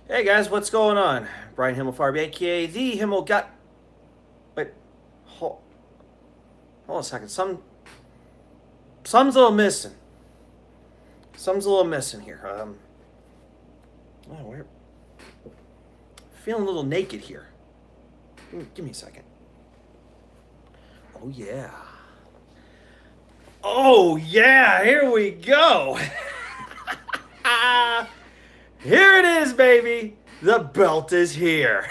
Hey guys, what's going on? Brian Himmelfarb, aka the Himmel got. Wait, hold, hold on a second. Something's a little missing. Something's a little missing here. We're feeling a little naked here. Give me a second. Oh yeah. Oh yeah. Here we go. Here it is, baby. The belt is here.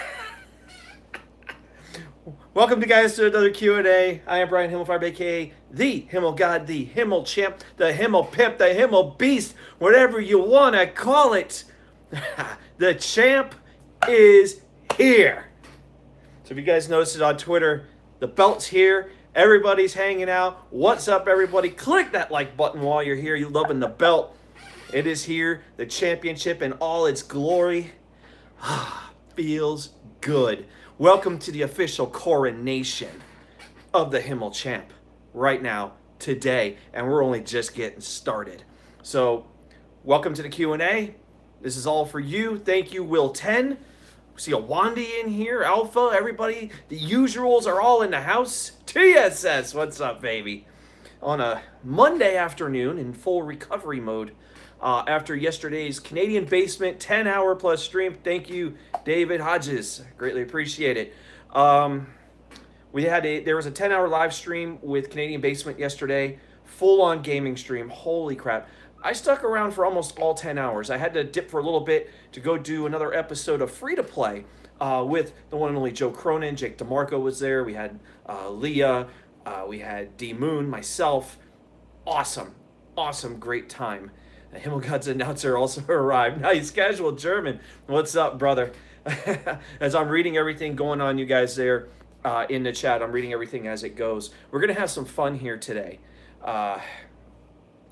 Welcome to guys to another Q&A. I am Brian Himmelfarb, aka the Himmel God, the Himmelchamp, the Himmel Pimp, the Himmel Beast, whatever you want to call it. The champ is here. So if you guys noticed it on Twitter, the belt's here. Everybody's hanging out. What's up, everybody? Click that like button while you're here. You're loving the belt. It is here, the championship in all its glory. Feels good. Welcome to the official coronation of the Himmelchamp right now, today, and we're only just getting started. So, welcome to the Q&A. This is all for you. Thank you, Will 10. We see a Wandy in here, Alpha, everybody. The usuals are all in the house. TSS, what's up, baby? On a Monday afternoon in full recovery mode. After yesterday's Canadian Basement 10-hour plus stream. Thank you, David Hodges. Greatly appreciate it. There was a 10-hour live stream with Canadian Basement yesterday. Full-on gaming stream. Holy crap. I stuck around for almost all 10 hours. I had to dip for a little bit to go do another episode of Free to Play with the one and only Joe Cronin. Jake DeMarco was there. We had Leah. We had D Moon, myself. Awesome. Awesome. Great time. Himmelgod's announcer also arrived. Nice, casual German. What's up, brother? As I'm reading everything going on, you guys there in the chat, I'm reading everything as it goes. We're going to have some fun here today.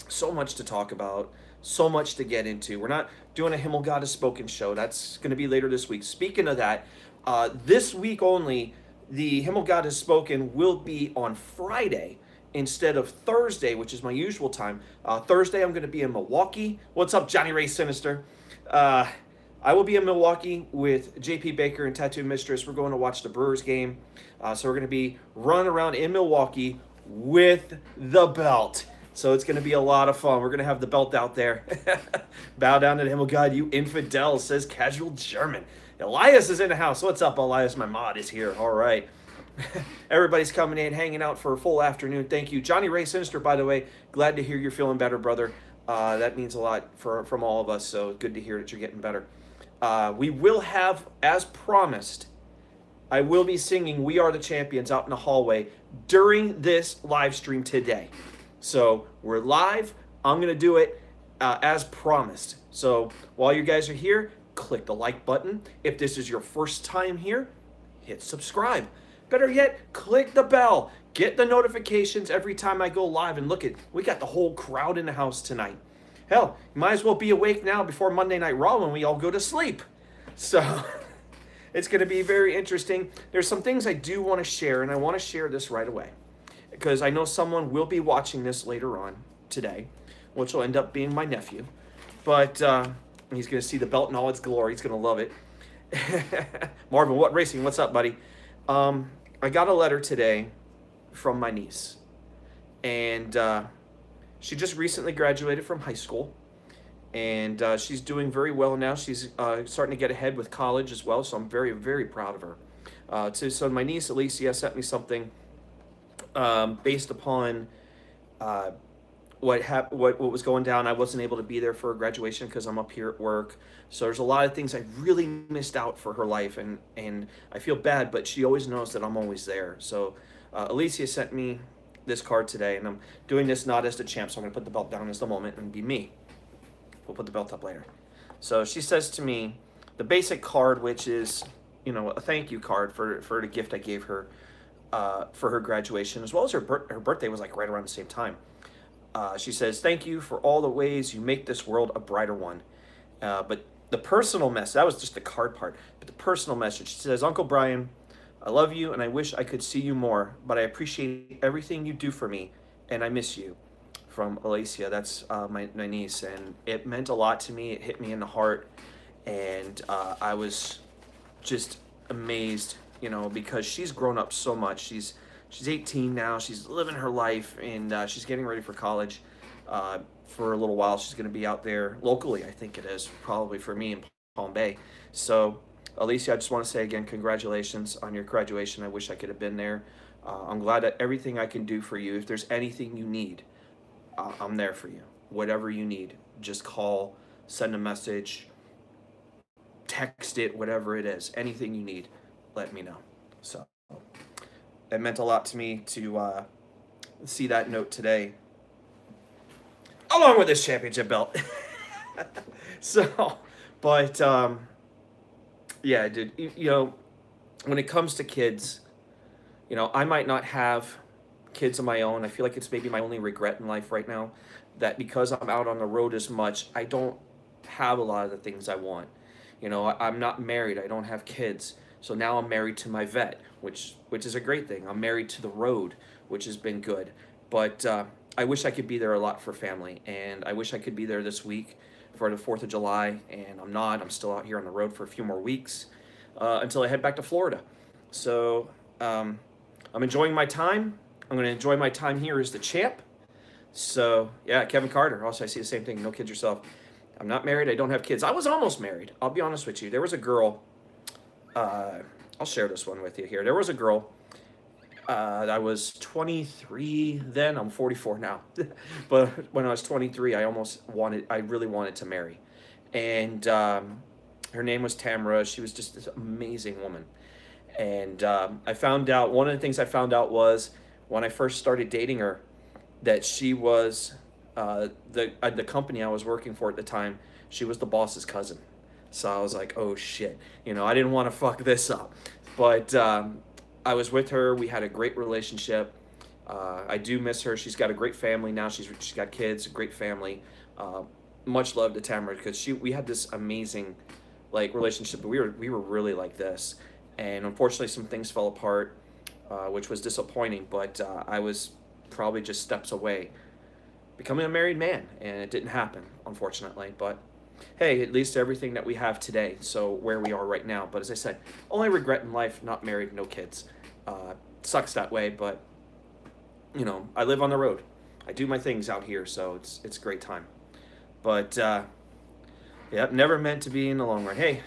So much to talk about, so much to get into. We're not doing a Himmelgod Has Spoken show. That's going to be later this week. Speaking of that, this week only, the Himmelgod Has Spoken will be on Friday instead of Thursday, which is my usual time. Thursday, I'm going to be in Milwaukee. What's up, Johnny Ray Sinister? I will be in Milwaukee with JP Baker and Tattoo Mistress. We're going to watch the Brewers game. So we're going to be running around in Milwaukee with the belt. So it's going to be a lot of fun. We're going to have the belt out there. Bow down to the Himmelgod, you infidel, says casual German. Elias is in the house. What's up, Elias? My mod is here. All right. Everybody's coming in, hanging out for a full afternoon. Thank you. Johnny Ray Sinister, by the way, glad to hear you're feeling better, brother. That means a lot from all of us, so good to hear that you're getting better. We will have, as promised, I will be singing We Are the Champions out in the hallway during this live stream today. So we're live. I'm going to do it as promised. So while you guys are here, click the like button. If this is your first time here, hit subscribe. Better yet, click the bell. Get the notifications every time I go live. And look, we got the whole crowd in the house tonight. Hell, you might as well be awake now before Monday Night Raw when we all go to sleep. So it's going to be very interesting. There's some things I do want to share, and I want to share this right away, because I know someone will be watching this later on today, which will end up being my nephew. But he's going to see the belt in all its glory. He's going to love it. Marvin, what racing? What's up, buddy? I got a letter today from my niece, and she just recently graduated from high school, and she's doing very well now. She's starting to get ahead with college as well, so I'm very, very proud of her. So my niece, Alicia, sent me something based upon what was going down. I wasn't able to be there for her graduation because I'm up here at work. So there's a lot of things I really missed out for her life, and I feel bad, but she always knows that I'm always there. So Alicia sent me this card today, and I'm doing this not as the champ, so I'm going to put the belt down as the moment and be me. We'll put the belt up later. So she says to me, the basic card, which is, you know, a thank you card for the gift I gave her for her graduation, as well as her birthday was like right around the same time. She says, thank you for all the ways you make this world a brighter one. But the personal message, that was just the card part, but the personal message, she says, Uncle Brian, I love you and I wish I could see you more, but I appreciate everything you do for me and I miss you. From Alicia, that's my niece, and it meant a lot to me. It hit me in the heart. And I was just amazed, you know, because she's grown up so much. She's 18 now. She's living her life, and she's getting ready for college. For a little while, she's going to be out there locally. I think it is probably for me in Palm Bay. So, Alicia, I just want to say again, congratulations on your graduation. I wish I could have been there. I'm glad that everything I can do for you. If there's anything you need, I'm there for you. Whatever you need, just call, send a message, text it, whatever it is. Anything you need, let me know. So it meant a lot to me to see that note today, along with this championship belt. So, but yeah, dude, you know, when it comes to kids, you know, I might not have kids of my own. I feel like it's maybe my only regret in life right now, that because I'm out on the road as much, I don't have a lot of the things I want. You know, I'm not married. I don't have kids. So now I'm married to my vet, which is a great thing. I'm married to the road, which has been good. But I wish I could be there a lot for family. And I wish I could be there this week for the 4th of July. And I'm not. I'm still out here on the road for a few more weeks until I head back to Florida. So I'm enjoying my time. I'm going to enjoy my time here as the champ. So, yeah, Kevin Carter. Also, I see the same thing. No kids yourself. I'm not married. I don't have kids. I was almost married. I'll be honest with you. There was a girl. I'll share this one with you here. There was a girl. I was 23 then. I'm 44 now. But when I was 23, I really wanted to marry. And her name was Tamara. She was just this amazing woman. And I found out, one of the things I found out was when I first started dating her, that she was the company I was working for at the time, she was the boss's cousin. So I was like, oh shit, you know, I didn't want to fuck this up. But I was with her. We had a great relationship. I do miss her. She's got a great family now. She's got kids, a great family. Much love to Tamara, because we had this amazing like relationship. We were really like this, and unfortunately some things fell apart, which was disappointing. But I was probably just steps away becoming a married man, and it didn't happen, unfortunately. But hey, at least everything that we have today, so where we are right now. But as I said, only regret in life, not married, no kids. Sucks that way, but you know, I live on the road. I do my things out here, so it's a great time. But yeah, never meant to be in the long run. Hey,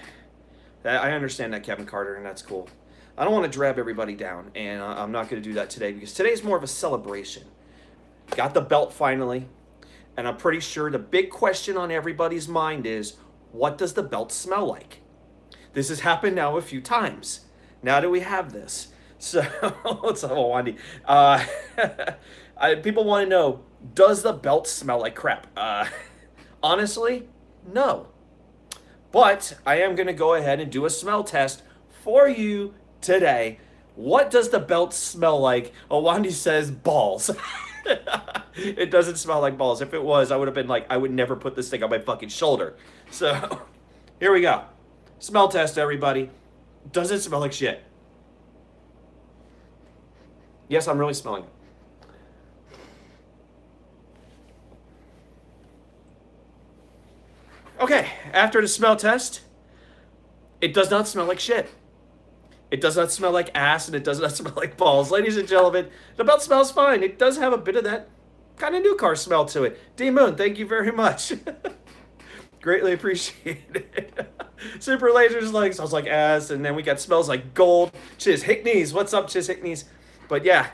I understand that, Kevin Carter, and that's cool. I don't want to drag everybody down, and I'm not going to do that today, because today's more of a celebration. Got the belt finally, and I'm pretty sure the big question on everybody's mind is, what does the belt smell like? This has happened now a few times. Now that we have this. So, what's up, Wandy? People want to know, does the belt smell like crap? Honestly, no. But I am going to go ahead and do a smell test for you today. What does the belt smell like? Oh, Wandy says balls. It doesn't smell like balls. If it was, I would have been like, I would never put this thing on my fucking shoulder. So, here we go. Smell test, everybody. Does it smell like shit? Yes, I'm really smelling it. Okay, after the smell test, it does not smell like shit. It does not smell like ass, and it does not smell like balls. Ladies and gentlemen, the belt smells fine. It does have a bit of that kind of new car smell to it. D-Moon, thank you very much. Greatly appreciate it. Super Lasers like smells like ass, and then we got smells like gold. Chiz Hickneys, what's up, Chiz Hickneys? But yeah,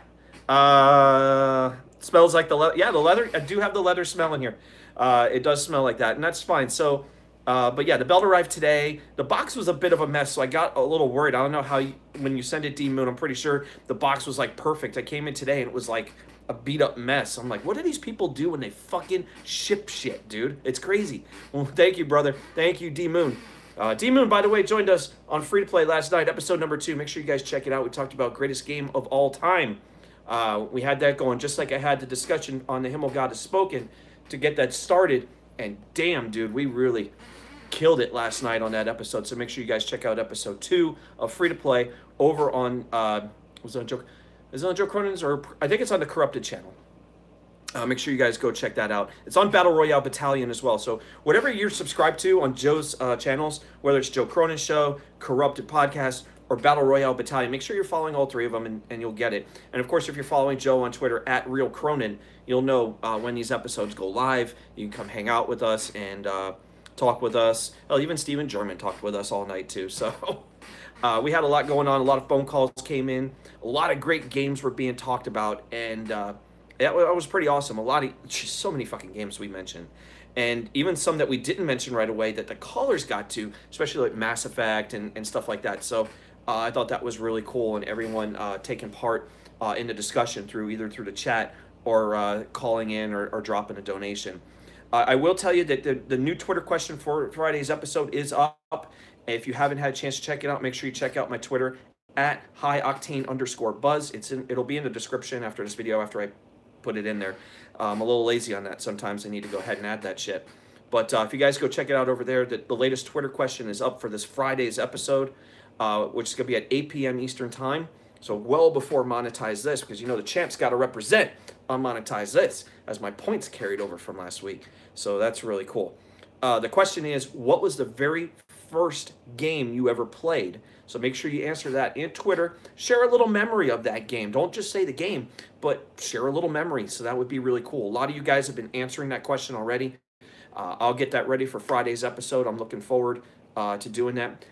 smells like the leather. Yeah, the leather. I do have the leather smell in here. It does smell like that, and that's fine. So, but yeah, the belt arrived today. The box was a bit of a mess, so I got a little worried. I don't know how when you send it D-Moon, I'm pretty sure the box was like perfect. I came in today and it was like a beat up mess. I'm like, what do these people do when they fucking ship shit, dude? It's crazy. Well, thank you, brother. Thank you, D-Moon. D-Moon, by the way, joined us on Free to Play last night, episode number 2. Make sure you guys check it out. We talked about greatest game of all time. We had that going, just like I had the discussion on the Himmel God Has Spoken to get that started. And damn, dude, we really killed it last night on that episode. So make sure you guys check out episode 2 of Free to Play over on was it on Joe Cronin's, or I think it's on the Corrupted channel. Make sure you guys go check that out. It's on Battle Royale Battalion as well. So whatever you're subscribed to on Joe's channels, whether it's Joe Cronin's show, Corrupted Podcast, or Battle Royale Battalion, make sure you're following all three of them, and you'll get it. And of course, if you're following Joe on Twitter at Real Cronin, you'll know when these episodes go live. You can come hang out with us and talk with us. Hell, even Steven German talked with us all night too. So we had a lot going on. A lot of phone calls came in. A lot of great games were being talked about, and that was pretty awesome. So many fucking games we mentioned. And even some that we didn't mention right away that the callers got to, especially like Mass Effect and stuff like that. So I thought that was really cool, and everyone taking part in the discussion either through the chat or calling in or dropping a donation. I will tell you that the new Twitter question for Friday's episode is up. If you haven't had a chance to check it out, make sure you check out my Twitter at highoctane_buzz. It'll be in the description after this video, after I put it in there. I'm a little lazy on that sometimes. I need to go ahead and add that shit. But if you guys go check it out over there, the latest Twitter question is up for this Friday's episode, which is going to be at 8 p.m. Eastern Time. So well before Monetize This, because you know the champ's got to represent on Monetize This, as my points carried over from last week. So that's really cool. The question is, what was the very first game you ever played? So make sure you answer that in Twitter. Share a little memory of that game. Don't just say the game, but share a little memory. So that would be really cool. A lot of you guys have been answering that question already. I'll get that ready for Friday's episode. I'm looking forward to doing that.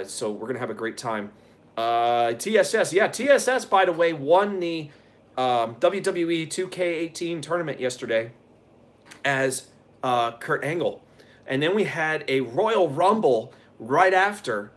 So we're going to have a great time. TSS. Yeah, TSS, by the way, won the WWE 2K18 tournament yesterday as Kurt Angle. And then we had a Royal Rumble right after,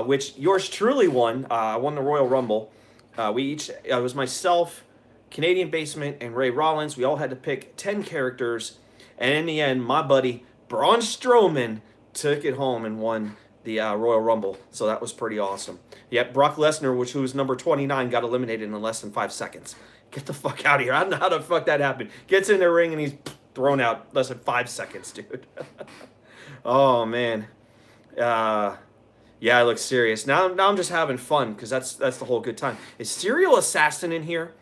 which yours truly won. I won the Royal Rumble. It was myself, Canadian Basement, and Ray Rollins. We all had to pick 10 characters. And in the end, my buddy, Braun Strowman, took it home and won the Royal Rumble. So that was pretty awesome. Yep, Brock Lesnar, who was number 29, got eliminated in less than 5 seconds. Get the fuck out of here. I don't know how the fuck that happened. Gets in the ring and he's thrown out less than 5 seconds, dude. Oh, man. Yeah, I look serious. Now I'm just having fun, because that's the whole good time. Is Serial Assassin in here?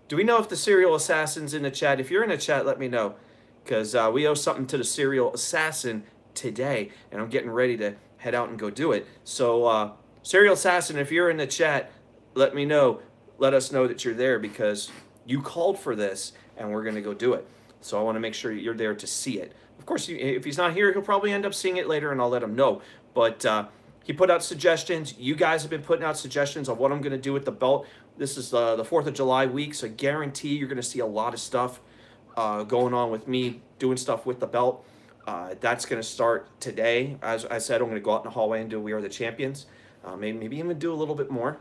Do we know if the Serial Assassin's in the chat? If you're in the chat, let me know, because we owe something to the Serial Assassin today, and I'm getting ready to head out and go do it. So, Serial Assassin, if you're in the chat, let me know. Let us know that you're there, because you called for this, and we're going to go do it. So I want to make sure you're there to see it. Of course, if he's not here, he'll probably end up seeing it later, and I'll let him know. But he put out suggestions. You guys have been putting out suggestions on what I'm going to do with the belt. This is the 4th of July week, so I guarantee you're going to see a lot of stuff going on with me doing stuff with the belt. That's going to start today. As I said, I'm going to go out in the hallway and do We Are the Champions. Maybe even do a little bit more.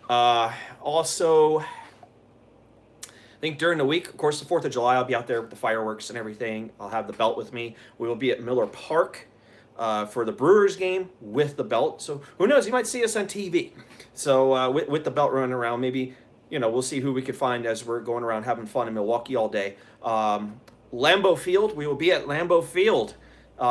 Also, I think during the week, of course, the 4th of July, I'll be out there with the fireworks and everything. I'll have the belt with me. We will be at Miller Park for the Brewers game with the belt. So who knows? You might see us on TV. So with the belt running around, maybe, we'll see who we could find as we're going around having fun in Milwaukee all day. Lambeau Field, we will be at Lambeau Field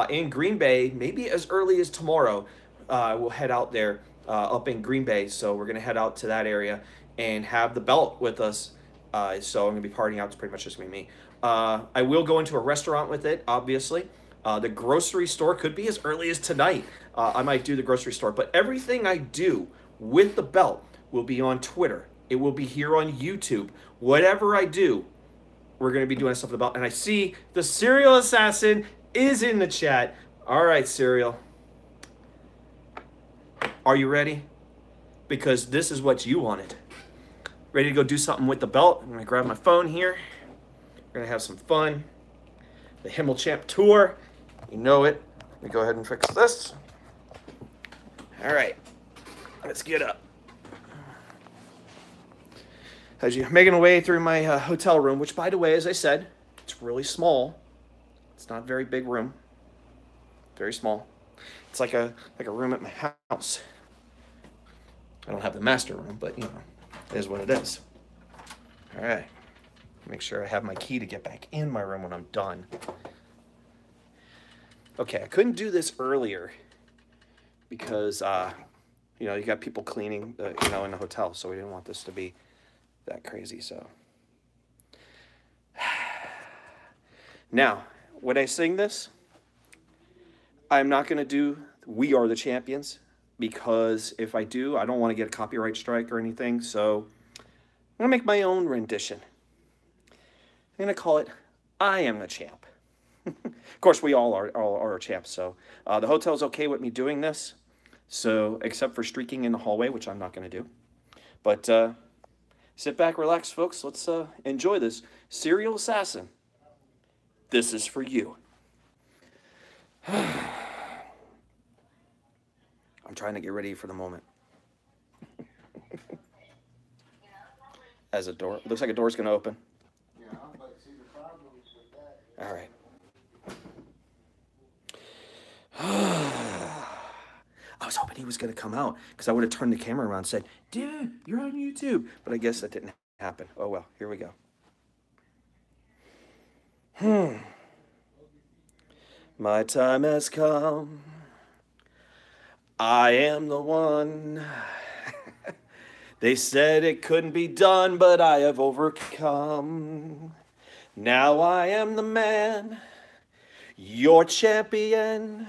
in Green Bay, maybe as early as tomorrow. We'll head out there up in Green Bay. So we're going to head out to that area and have the belt with us. So I'm going to be partying out. It's pretty much just going to be me. I will go into a restaurant with it, obviously. The grocery store could be as early as tonight. I might do the grocery store. But everything I do with the belt will be on Twitter. It will be here on YouTube. Whatever I do, we're going to be doing stuff with the belt. And I see the Serial Assassin is in the chat. All right, Serial. Are you ready? Because this is what you wanted. Ready to go do something with the belt? I'm going to grab my phone here. We're going to have some fun. The Himmelchamp tour. You know it. Let me go ahead and fix this. All right. Let's get up. As you're making a way through my hotel room, which, by the way, as I said, it's really small. It's not a very big room. Very small. It's like a room at my house. I don't have the master room, but, it is what it is. All right. Make sure I have my key to get back in my room when I'm done. Okay, I couldn't do this earlier because, you got people cleaning, in the hotel, so we didn't want this to be that crazy, so. Now, when I sing this, I'm not going to do We Are the Champions, because if I do, I don't want to get a copyright strike or anything. So I'm going to make my own rendition. I'm going to call it I Am the Champ. Of course, we all are champs. So the hotel's okay with me doing this. So except for streaking in the hallway, which I'm not going to do. But sit back, relax, folks. Let's enjoy this. Serial Assassin, this is for you. I'm trying to get ready for the moment. As a door, it looks like a door's going to open. Yeah, but see the problem with that. All right. I was hoping he was going to come out, because I would have turned the camera around and said, dude, you're on YouTube. But I guess that didn't happen. Oh, well, here we go. My time has come. I am the one. They said it couldn't be done, but I have overcome. Now I am the man, your champion.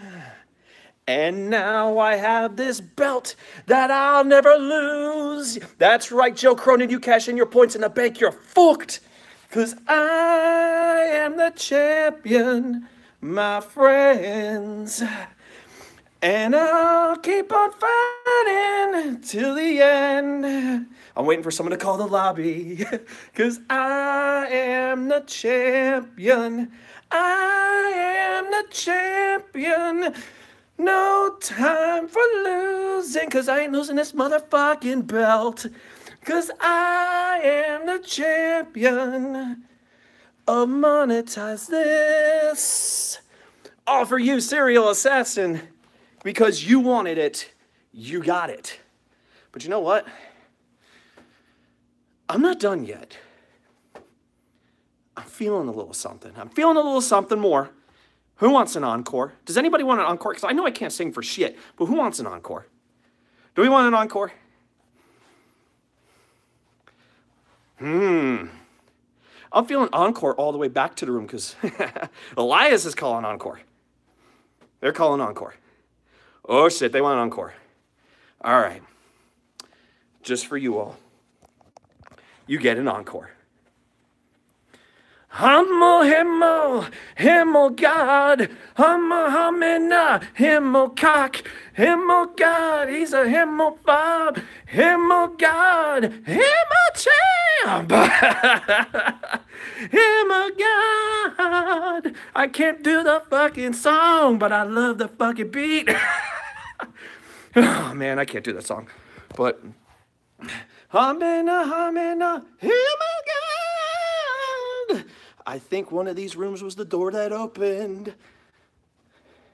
And now I have this belt that I'll never lose. That's right, Joe Cronin, you cash in your points in the bank, you're fucked. 'Cause I am the champion, my friends. And I'll keep on fighting till the end. I'm waiting for someone to call the lobby. 'Cause I am the champion. I am the champion. No time for losing, 'cause I ain't losing this motherfucking belt. 'Cause I am the champion of Monetize This. All for you, Serial Assassin. Because you wanted it, you got it. But you know what? I'm not done yet. I'm feeling a little something. I'm feeling a little something more. Who wants an encore? Does anybody want an encore? Because I know I can't sing for shit, but who wants an encore? Do we want an encore? I'm feeling encore all the way back to the room, because Elias is calling encore. They're calling encore. Oh shit, they want an encore. All right. Just for you all. You get an encore. Himmel, God, Himmel cock, Himmel God, he's a Himmel Bob, Himmel God, Himmel champ, Himmel God. I can't do the fucking song, but I love the fucking beat. Oh man, I can't do that song, but Himmel God. I think one of these rooms was the door that opened.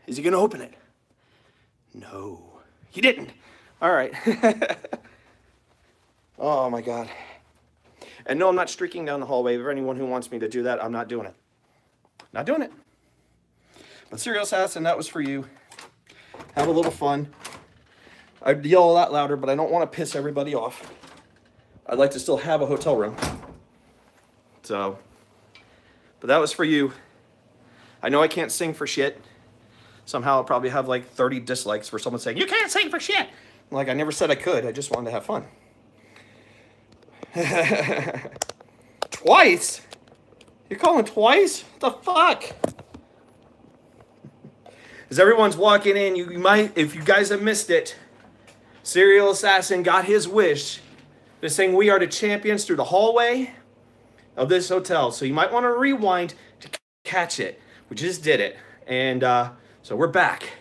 Is he going to open it? No, he didn't. All right. Oh, my God. And no, I'm not streaking down the hallway. For anyone who wants me to do that, I'm not doing it. Not doing it. But Serial Assassin, that was for you. Have a little fun. I'd yell a lot louder, but I don't want to piss everybody off. I'd like to still have a hotel room. So... but that was for you. I know I can't sing for shit. Somehow I'll probably have like 30 dislikes for someone saying, you can't sing for shit. Like, I never said I could. I just wanted to have fun. Twice? You're calling twice? What the fuck? As everyone's walking in, you might, if you guys have missed it, Serial Assassin got his wish to sing We Are the Champions through the hallway of this hotel. So you might want to rewind to catch it. We just did it. And so we're back.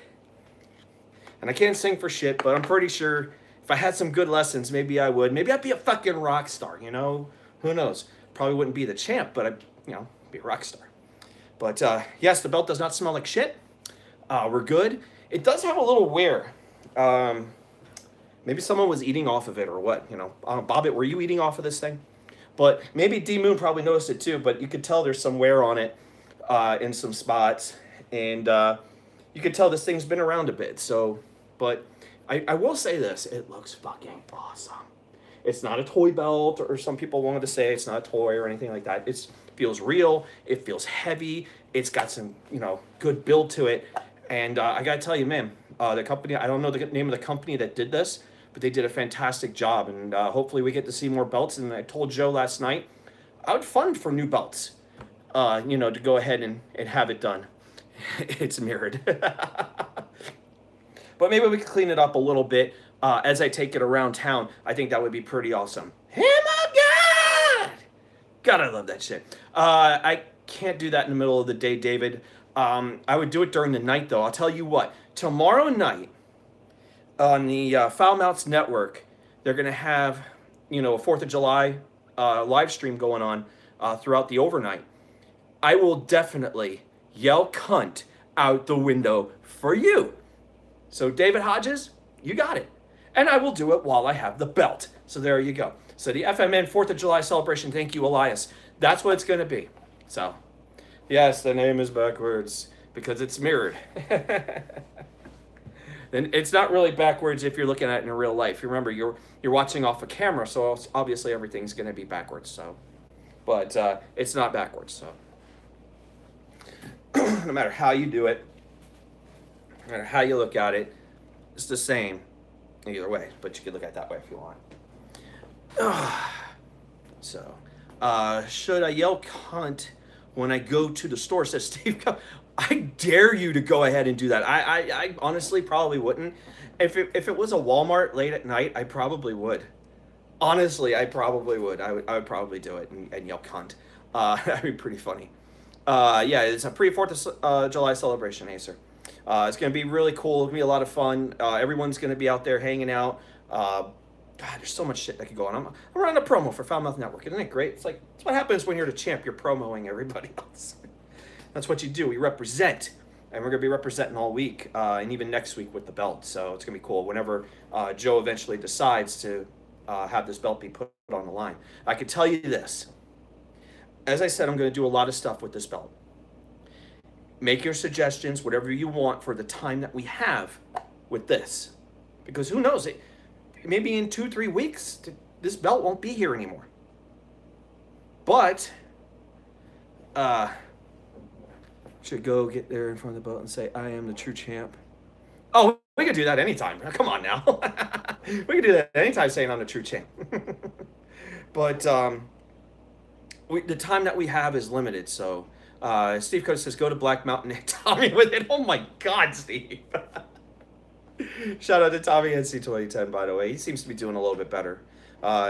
And I can't sing for shit, but I'm pretty sure if I had some good lessons, maybe I would. Maybe I'd be a fucking rock star, you know? Who knows? Probably wouldn't be the champ, but I'd, you know, be a rock star. But yes, the belt does not smell like shit. We're good. It does have a little wear. Maybe someone was eating off of it or what, you know? Bobbit, were you eating off of this thing? But maybe D-Moon probably noticed it too, but you could tell there's some wear on it in some spots. And you could tell this thing's been around a bit. So, but I will say this, it looks fucking awesome. It's not a toy belt, or some people wanted to say it's not a toy or anything like that. It feels real, it feels heavy, It's got some, good build to it. And I got to tell you, man, the company, I don't know the name of the company that did this, but they did a fantastic job. And hopefully we get to see more belts. And I told Joe last night, I would fund for new belts, to go ahead and have it done. It's mirrored. But maybe we could clean it up a little bit as I take it around town. I think that would be pretty awesome. God, I love that shit. I can't do that in the middle of the day, David. I would do it during the night, though. I'll tell you what. Tomorrow night on the Foul Mouths Network, they're going to have, a 4th of July live stream going on throughout the overnight. I will definitely yell cunt out the window for you. So, David Hodges, you got it. And I will do it while I have the belt. So there you go. So the FMN 4th of July celebration, thank you, Elias. That's what it's going to be. So, yes, the name is backwards because it's mirrored. And it's not really backwards if you're looking at it in real life. Remember, you're watching off a camera, so obviously everything's going to be backwards. So, but it's not backwards. So, no matter how you do it, no matter how you look at it, it's the same either way. But you could look at it that way if you want. So, should I yell cunt when I go to the store? Says Steve. I dare you to go ahead and do that. I honestly probably wouldn't. If it was a Walmart late at night, I probably would. Honestly, I probably would. I would probably do it and yell cunt. That'd be pretty funny. Yeah, it's a pre-4th of July celebration, Acer. It's going to be really cool. It's going to be a lot of fun. Everyone's going to be out there hanging out. God, there's so much shit that could go on. I'm running a promo for Foul Mouth Network. Isn't it great? It's what happens when you're the champ. You're promoting everybody else. That's what you do. We represent. And we're going to be representing all week and even next week with the belt. So it's going to be cool whenever Joe eventually decides to have this belt be put on the line. I can tell you this. As I said, I'm going to do a lot of stuff with this belt. Make your suggestions, whatever you want for the time that we have with this. Because who knows, maybe in 2-3 weeks, this belt won't be here anymore. But, should go get there in front of the belt and say, I am the true champ. Oh, we could do that anytime. Come on now. We could do that anytime saying I'm the true champ. But, the time that we have is limited, so Steve Coates says, go to Black Mountain and hit Tommy with it. Oh my God, Steve. Shout out to Tommy NC 2010, by the way. He seems to be doing a little bit better.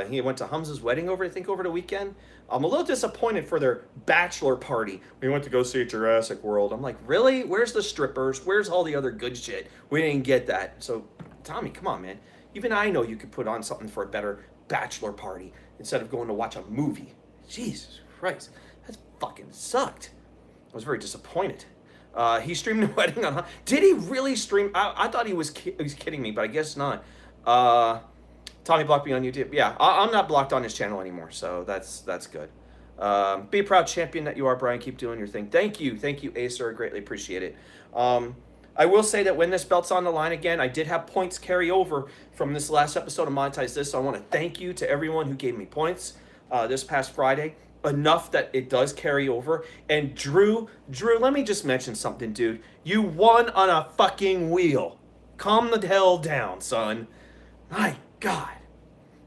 He went to Hamza's wedding over the weekend. I'm a little disappointed for their bachelor party. We went to go see Jurassic World. I'm like, really? Where's the strippers? Where's all the other good shit? We didn't get that. So, Tommy, come on, man. Even I know you could put on something for a better bachelor party instead of going to watch a movie. Jesus Christ. That fucking sucked. I was very disappointed. He streamed the wedding on... Did he really stream? I thought he was kidding me, but I guess not. Tommy blocked me on YouTube. Yeah, I'm not blocked on his channel anymore, so that's good. Be a proud champion that you are, Brian. Keep doing your thing. Thank you, Acer. I greatly appreciate it. I will say that when this belt's on the line again, I did have points carry over from this last episode of Monetize This, so I want to thank you to everyone who gave me points this past Friday. Enough that it does carry over. And Drew, let me just mention something, dude. You won on a fucking wheel. Calm the hell down, son. My God.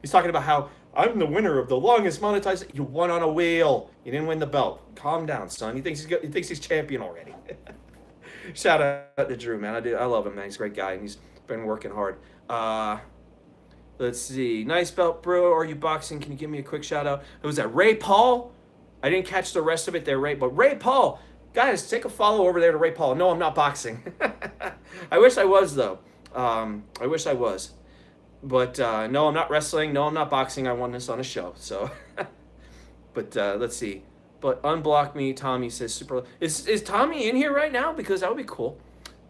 He's talking about how I'm the winner of the longest monetized. You won on a wheel. You didn't win the belt. Calm down, son. He thinks he's champion already. Shout out to Drew, man. I love him, man. He's a great guy, and he's been working hard. Let's see. Nice belt, bro. Are you boxing? Can you give me a quick shout out? Who was that? Ray Paul? I didn't catch the rest of it there, Ray. But Ray Paul, guys, take a follow over there to Ray Paul. No, I'm not boxing. I wish I was, though. I wish I was. But no, I'm not wrestling. No, I'm not boxing. I won this on a show. So, but let's see. But unblock me, Tommy says super. Is Tommy in here right now? Because that would be cool.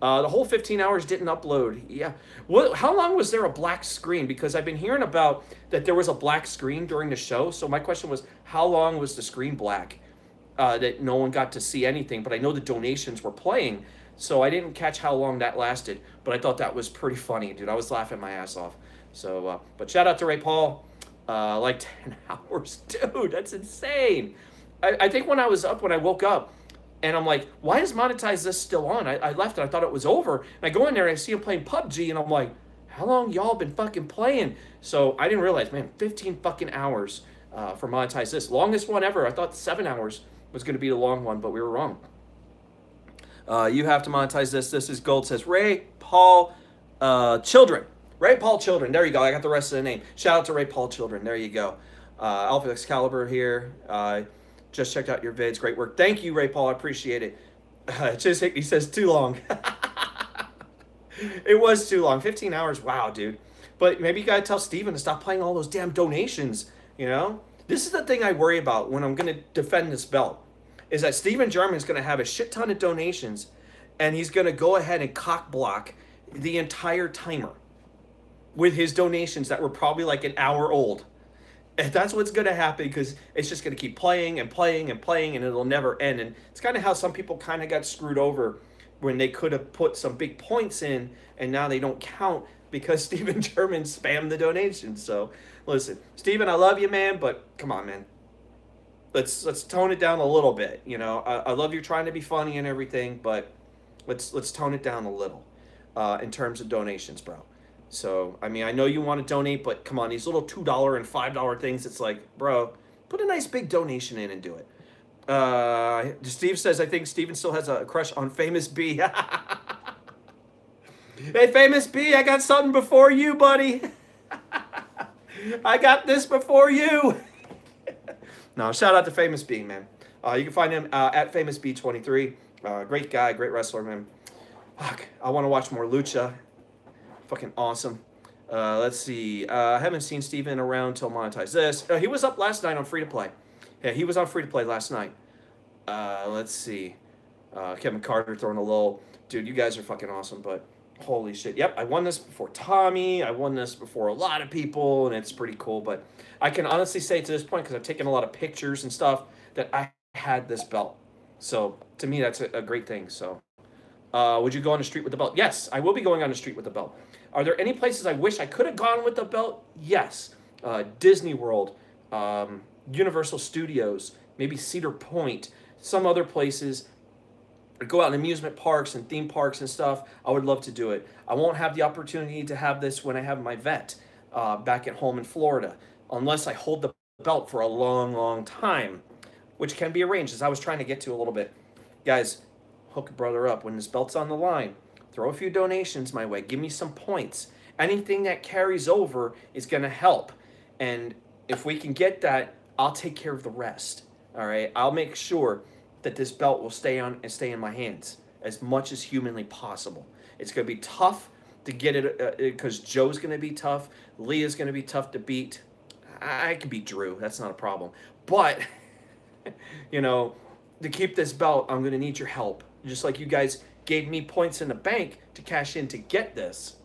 The whole 15 hours didn't upload. Yeah. How long was there a black screen? Because I've been hearing about that there was a black screen during the show. So my question was, how long was the screen black? That no one got to see anything. But I know the donations were playing. So I didn't catch how long that lasted. But I thought that was pretty funny, dude. I was laughing my ass off. So, but shout out to Ray Paul. Like 10 hours. Dude, that's insane. I think when I woke up, And I'm like, why is Monetize This still on? I left and I thought it was over. And I go in there and I see him playing PUBG, and I'm like, how long y'all been fucking playing? So I didn't realize, man, 15 fucking hours for Monetize This. Longest one ever. I thought 7 hours was going to be the long one, but we were wrong. You have to monetize this. This is gold, says Ray Paul Children. Ray Paul Children. There you go. I got the rest of the name. Shout out to Ray Paul Children. There you go. Alpha Excalibur here. Just checked out your vids. Great work. Thank you, Ray Paul. I appreciate it. He says too long. It was too long. 15 hours. Wow, dude. But maybe you got to tell Steven to stop playing all those damn donations, you know? This is the thing I worry about when I'm going to defend this belt, is that Steven German's going to have a shit ton of donations, and he's going to go ahead and cock block the entire timer with his donations that were probably like an hour old. And that's what's going to happen, because it's just going to keep playing and playing and playing, and it'll never end. And it's kind of how some people kind of got screwed over when they could have put some big points in, and now they don't count because Steven German spammed the donations. So listen, Steven, I love you, man, but come on, man. Let's tone it down a little bit. You know, I love you trying to be funny and everything, but let's tone it down a little in terms of donations, bro. So, I mean, I know you want to donate, but come on, these little $2 and $5 things, it's like, bro, put a nice big donation in and do it. Steve says, I think Steven still has a crush on Famous B. Hey, Famous B, I got something before you, buddy. I got this before you. No, shout out to Famous B, man. You can find him at Famous B23. Great guy, great wrestler, man. Fuck, I want to watch more Lucha. Fucking awesome. Let's see. I haven't seen Steven around till Monetize This. He was up last night on Free to Play. Yeah, he was on Free to Play last night. Let's see. Kevin Carter throwing a lull. Dude, you guys are fucking awesome, but holy shit. Yep, I won this before Tommy. I won this before a lot of people, and it's pretty cool. But I can honestly say to this point, because I've taken a lot of pictures and stuff, that I had this belt. So to me, that's a great thing. So would you go on the street with the belt? Yes, I will be going on the street with the belt. Are there any places I wish I could have gone with the belt? Yes. Disney World, Universal Studios, maybe Cedar Point, some other places. Go out in amusement parks and theme parks and stuff. I would love to do it. I won't have the opportunity to have this when I have my vet back at home in Florida, unless I hold the belt for a long, long time, which can be arranged, as I was trying to get to a little bit. Guys, hook a brother up. When this belt's on the line, throw a few donations my way. Give me some points. Anything that carries over is going to help. And if we can get that, I'll take care of the rest. All right? I'll make sure that this belt will stay on and stay in my hands as much as humanly possible. It's going to be tough to get it because Joe's going to be tough. Leah's going to be tough to beat. I can beat Drew. That's not a problem. But, you know, to keep this belt, I'm going to need your help. Just like you guys gave me points in the bank to cash in to get this,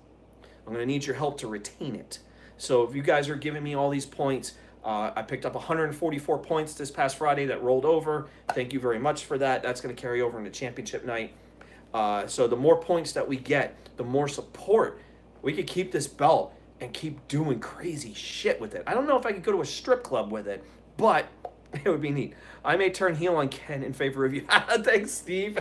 I'm going to need your help to retain it. So if you guys are giving me all these points, I picked up 144 points this past Friday that rolled over. Thank you very much for that. That's going to carry over into championship night. So the more points that we get, the more support. We could keep this belt and keep doing crazy shit with it. I don't know if I could go to a strip club with it, but it would be neat. I may turn heel on Ken in favor of you. Thanks, Steve.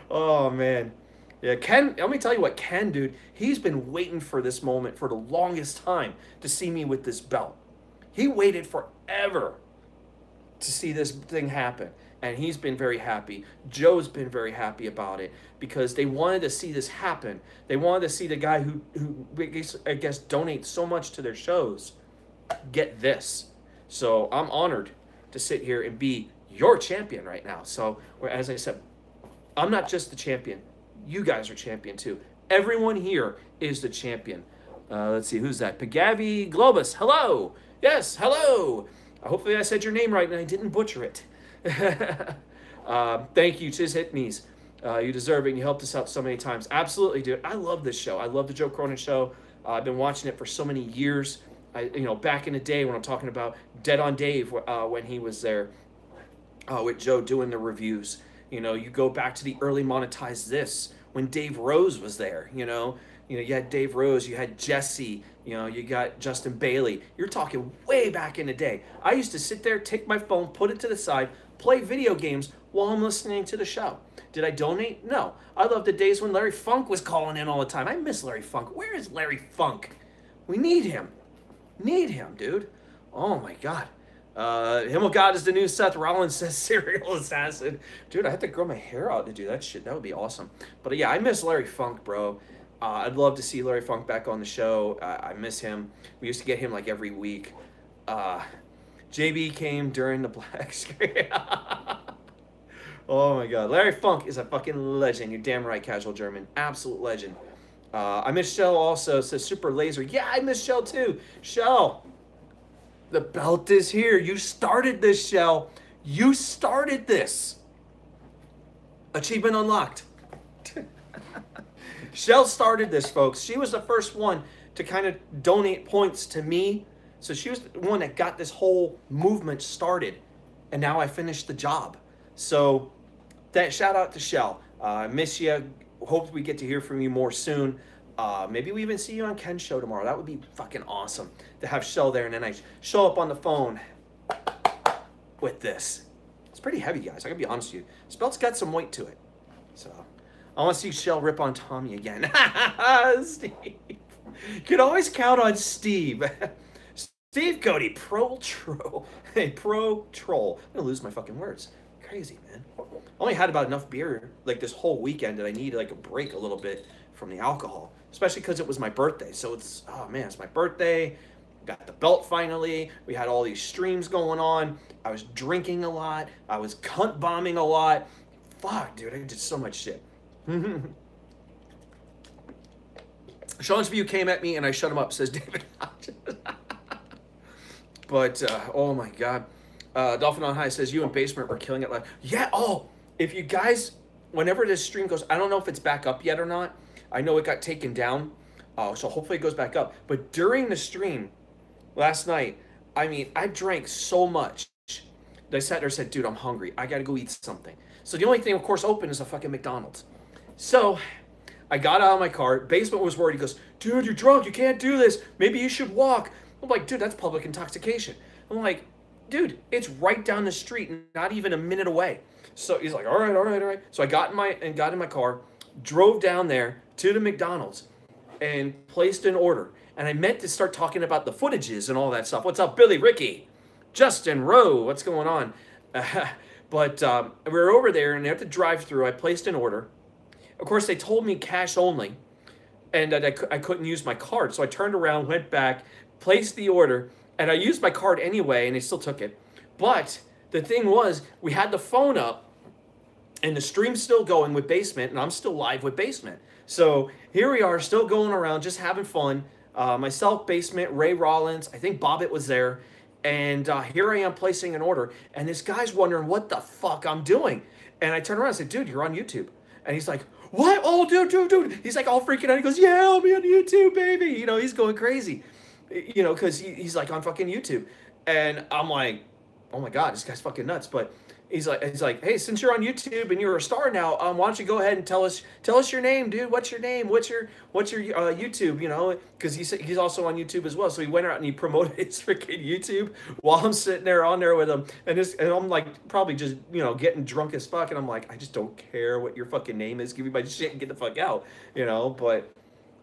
Oh, man. Yeah, Ken, let me tell you what, Ken, dude, he's been waiting for this moment for the longest time to see me with this belt. He waited forever to see this thing happen, and he's been very happy. Joe's been very happy about it because they wanted to see this happen. They wanted to see the guy who I guess donates so much to their shows get this. So I'm honored to sit here and be your champion right now. So, as I said, I'm not just the champion. You guys are champion too. Everyone here is the champion. Let's see, who's that? Pagavi Globus, hello. Yes, hello. Hopefully I said your name right and I didn't butcher it. Thank you, Chiz Hitneys. You deserve it, and you helped us out so many times. Absolutely, dude. I love this show. I love the Joe Cronin Show. I've been watching it for so many years. Back in the day when I'm talking about Dead on Dave, when he was there with Joe doing the reviews. You go back to the early Monetize This when Dave Rose was there. You had Dave Rose, you had Jesse, you got Justin Bailey. You're talking way back in the day. I used to sit there, take my phone, put it to the side, play video games while I'm listening to the show. Did I donate? No. I love the days when Larry Funk was calling in all the time. I miss Larry Funk. Where is Larry Funk? We need him. Need him, dude. Oh my God. Himmel God is the new Seth Rollins, says Serial Assassin. Dude, I have to grow my hair out to do that shit. That would be awesome. But yeah, I miss Larry Funk, bro. I'd love to see Larry Funk back on the show. I miss him. We used to get him like every week. JB came during the black screen. Oh my God. Larry Funk is a fucking legend. You're damn right, Casual German. Absolute legend. I miss Shell also, says Super Laser. Yeah, I miss Shell too. Shell, the belt is here. You started this, Shell. You started this. Achievement unlocked. Shell started this, folks. She was the first one to kind of donate points to me. So she was the one that got this whole movement started. And now I finished the job. So that shout out to Shell. I miss you. Hope we get to hear from you more soon. Maybe we even see you on Ken's show tomorrow. That would be fucking awesome to have Shell there and then I show up on the phone with this. It's pretty heavy, guys. I gotta be honest with you. This belt's got some weight to it. So I want to see Shell rip on Tommy again. Steve. You can always count on Steve. Steve Cody, pro troll. Hey, pro troll. I'm gonna lose my fucking words. Crazy, man. I only had about enough beer like this whole weekend that I needed like a break a little bit from the alcohol, especially because it was my birthday. So it's, oh man, it's my birthday. Got the belt finally. We had all these streams going on. I was drinking a lot. I was cunt bombing a lot. Fuck, dude, I did so much shit. Sean's View came at me and I shut him up, says David Hodges. But, oh my God. Dolphin on High says, you and Basement were killing it live. Yeah, oh, if you guys, whenever this stream goes, I don't know if it's back up yet or not. I know it got taken down, so hopefully it goes back up. But during the stream last night, I mean, I drank so much that I sat there and said, dude, I'm hungry. I got to go eat something. So the only thing, of course, open is a fucking McDonald's. So I got out of my car. Basement was worried. He goes, dude, you're drunk. You can't do this. Maybe you should walk. I'm like, dude, that's public intoxication. I'm like, dude, it's right down the street, not even a minute away. So he's like, all right, all right, all right. So I got in my car, drove down there to the McDonald's and placed an order. And I meant to start talking about the footages and all that stuff. What's up, Billy, Ricky, Justin, Rowe? What's going on? But we were over there, and at the drive-thru, I placed an order. Of course, they told me cash only, and that I couldn't use my card. So I turned around, went back, placed the order, and I used my card anyway, and they still took it. But the thing was, we had the phone up, and the stream's still going with Basement, and I'm still live with Basement. So here we are, still going around, just having fun. Myself, Basement, Ray Rollins, I think Bobbitt was there. And here I am placing an order. And this guy's wondering what the fuck I'm doing. And I turn around and say, dude, you're on YouTube. And he's like, what? Oh, dude. He's like all freaking out. He goes, yeah, I'll be on YouTube, baby. You know, he's going crazy. You know, because he's like on fucking YouTube. And I'm like, oh my God, this guy's fucking nuts. But he's like, hey, since you're on YouTube and you're a star now, why don't you go ahead and tell us your name, dude? What's your name? What's your YouTube? You know, because he's also on YouTube as well. So he went out and he promoted his freaking YouTube while I'm sitting there on there with him, and I'm like probably just getting drunk as fuck, and I'm like, I just don't care what your fucking name is. Give me my shit and get the fuck out, But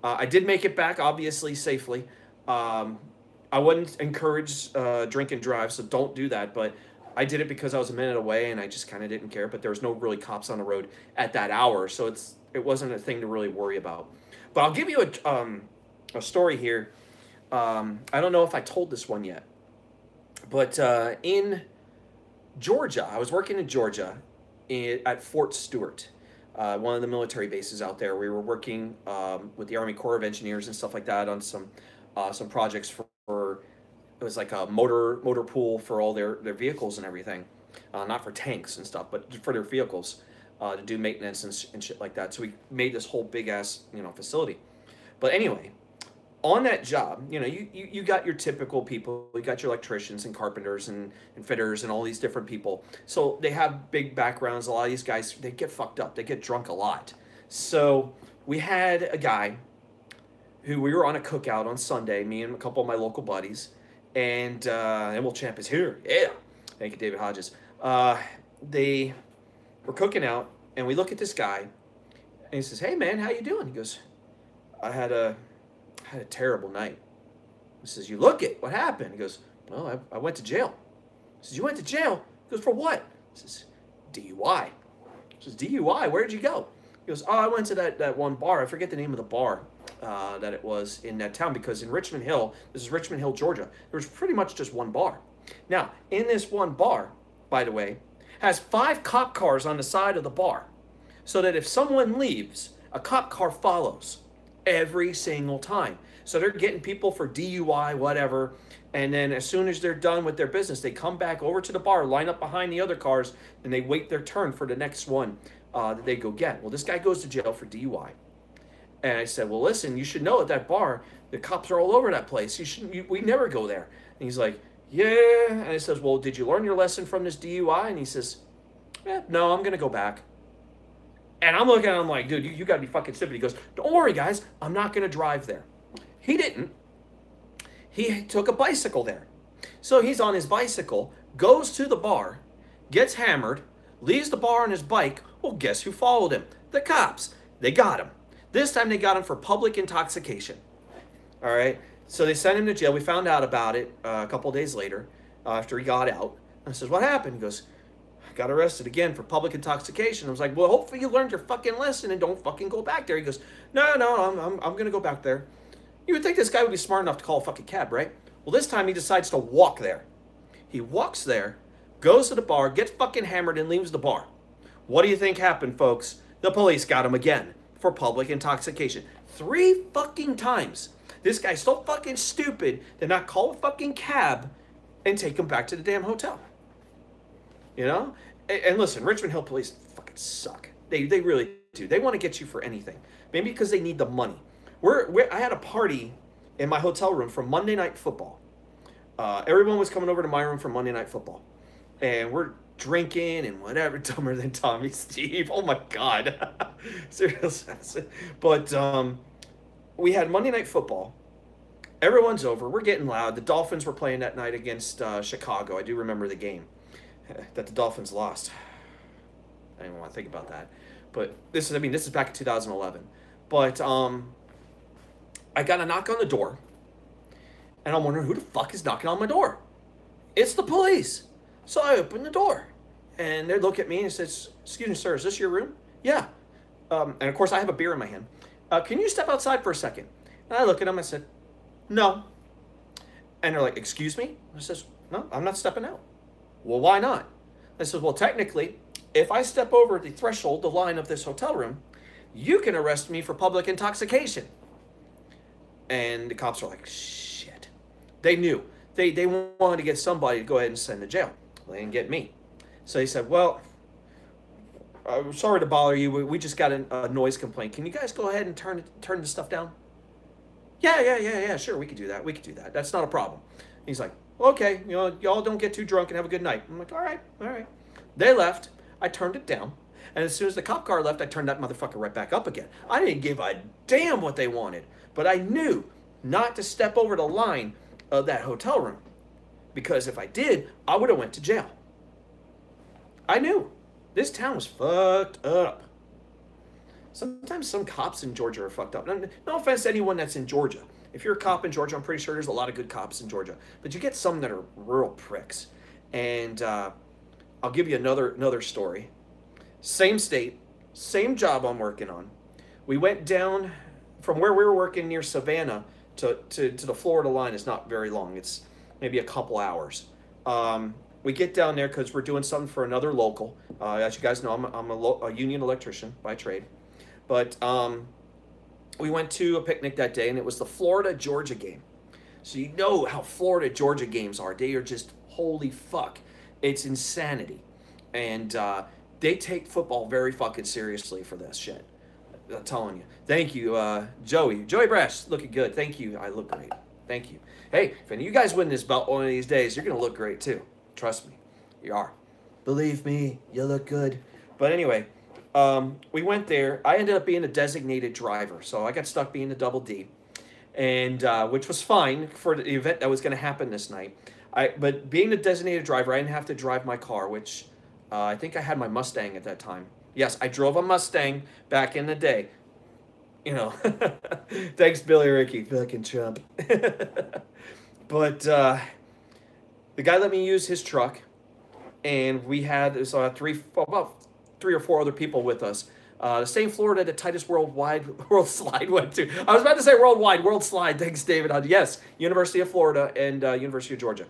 I did make it back, obviously safely. I wouldn't encourage drink and drive, so don't do that, but I did it because I was a minute away and I just kind of didn't care, but there was no really cops on the road at that hour, so it wasn't a thing to really worry about. But I'll give you a story here. I don't know if I told this one yet, but in Georgia, I was working in Georgia at Fort Stewart, one of the military bases out there. We were working with the Army Corps of Engineers and stuff like that on some projects for it was like a motor pool for all their vehicles and everything, not for tanks and stuff, but for their vehicles, to do maintenance and shit like that. So we made this whole big ass facility. But anyway, on that job, you got your typical people. You got your electricians and carpenters and fitters and all these different people. So they have big backgrounds. A lot of these guys, they get fucked up. They get drunk a lot. So we had a guy who we were on a cookout on Sunday, me and a couple of my local buddies. And Himmelchamp is here. Yeah. Thank you, David Hodges. we're cooking out, and we look at this guy, and he says, "Hey man, how you doing?" He goes, I had a terrible night." He says, "You look it. What happened?" He goes, "Well, I went to jail." He says, "You went to jail?" He goes, "For what?" He says, "DUI." He says, "DUI? Where did you go?" He goes, "Oh, I went to that one bar. I forget the name of the bar that it was in that town, because in Richmond Hill, this is Richmond Hill, Georgia, there was pretty much just one bar. Now, in this one bar, by the way, has 5 cop cars on the side of the bar, so that if someone leaves, a cop car follows every single time. So they're getting people for DUI, whatever, and then as soon as they're done with their business, they come back over to the bar, line up behind the other cars, and they wait their turn for the next one that they go get. Well, this guy goes to jail for DUI. And I said, "Well, listen, you should know at that bar, the cops are all over that place. We never go there." And he's like, "Yeah." And I says, "Well, did you learn your lesson from this DUI?" And he says, "No, I'm going to go back." And I'm looking at him like, "Dude, you got to be fucking stupid." He goes, "Don't worry, guys. I'm not going to drive there." He didn't. He took a bicycle there. So he's on his bicycle, goes to the bar, gets hammered, leaves the bar on his bike. Well, guess who followed him? The cops. They got him. This time they got him for public intoxication. All right. So they sent him to jail. We found out about it a couple days later after he got out. I says, "What happened?" He goes, "I got arrested again for public intoxication." I was like, "Well, hopefully you learned your fucking lesson and don't fucking go back there." He goes, No, I'm going to go back there." You would think this guy would be smart enough to call a fucking cab, right? Well, this time he decides to walk there. He walks there, goes to the bar, gets fucking hammered, and leaves the bar. What do you think happened, folks? The police got him again for public intoxication. 3 fucking times. This guy's so fucking stupid to not call a fucking cab and take him back to the damn hotel. You know? And listen, Richmond Hill police fucking suck. They really do. They want to get you for anything. Maybe because they need the money. I had a party in my hotel room for Monday Night Football. Everyone was coming over to my room for Monday Night Football. And we're drinking and whatever, dumber than Tommy Steve. Oh my God. Seriously. But we had Monday Night Football. Everyone's over. We're getting loud. The Dolphins were playing that night against Chicago. I do remember the game that the Dolphins lost. I don't even want to think about that. But this is back in 2011. But I got a knock on the door, and I'm wondering who the fuck is knocking on my door. It's the police. So I open the door, and they look at me and says, "Excuse me, sir, is this your room?" "Yeah." And of course I have a beer in my hand. "Can you step outside for a second?" And I look at them. I said, "No." And they're like, "Excuse me?" I says, "No, I'm not stepping out." "Well, why not?" I said, "Well, technically, if I step over the threshold, the line of this hotel room, you can arrest me for public intoxication." And the cops are like, shit. They knew. They wanted to get somebody to go ahead and send to jail. Well, they didn't get me. So they said, "Well, I'm sorry to bother you. We just got a noise complaint. Can you guys go ahead and turn the stuff down?" Yeah, sure, we could do that. That's not a problem." And he's like, "Okay, y'all don't get too drunk and have a good night." I'm like, all right. They left. I turned it down. And as soon as the cop car left, I turned that motherfucker right back up again. I didn't give a damn what they wanted. But I knew not to step over the line of that hotel room. Because if I did, I would have went to jail. I knew. This town was fucked up. Sometimes some cops in Georgia are fucked up. No offense to anyone that's in Georgia. If you're a cop in Georgia, I'm pretty sure there's a lot of good cops in Georgia. But you get some that are real pricks. And I'll give you another story. Same state, same job I'm working on. We went down from where we were working near Savannah to the Florida line. Is not very long. It's maybe a couple hours. We get down there because we're doing something for another local. As you guys know, I'm a union electrician by trade. But we went to a picnic that day, and it was the Florida-Georgia game. So you know how Florida-Georgia games are. They are just, holy fuck. It's insanity. And they take football very fucking seriously for this shit. I'm telling you. Thank you, Joey. Joey Brash, looking good. Thank you. I look great. Thank you. Hey, if any of you guys win this belt one of these days, you're going to look great too. Trust me. You are. Believe me, you look good. But anyway, we went there. I ended up being a designated driver. So I got stuck being the double D, and which was fine for the event that was going to happen this night. But being a designated driver, I didn't have to drive my car, which I think I had my Mustang at that time. Yes, I drove a Mustang back in the day. You know, thanks, Billy Ricky, fucking chump. But the guy let me use his truck, and we had about 3 or 4 other people with us. The same Florida the Titus World Slide went to. I was about to say World Slide. Thanks, David. Yes, University of Florida and University of Georgia.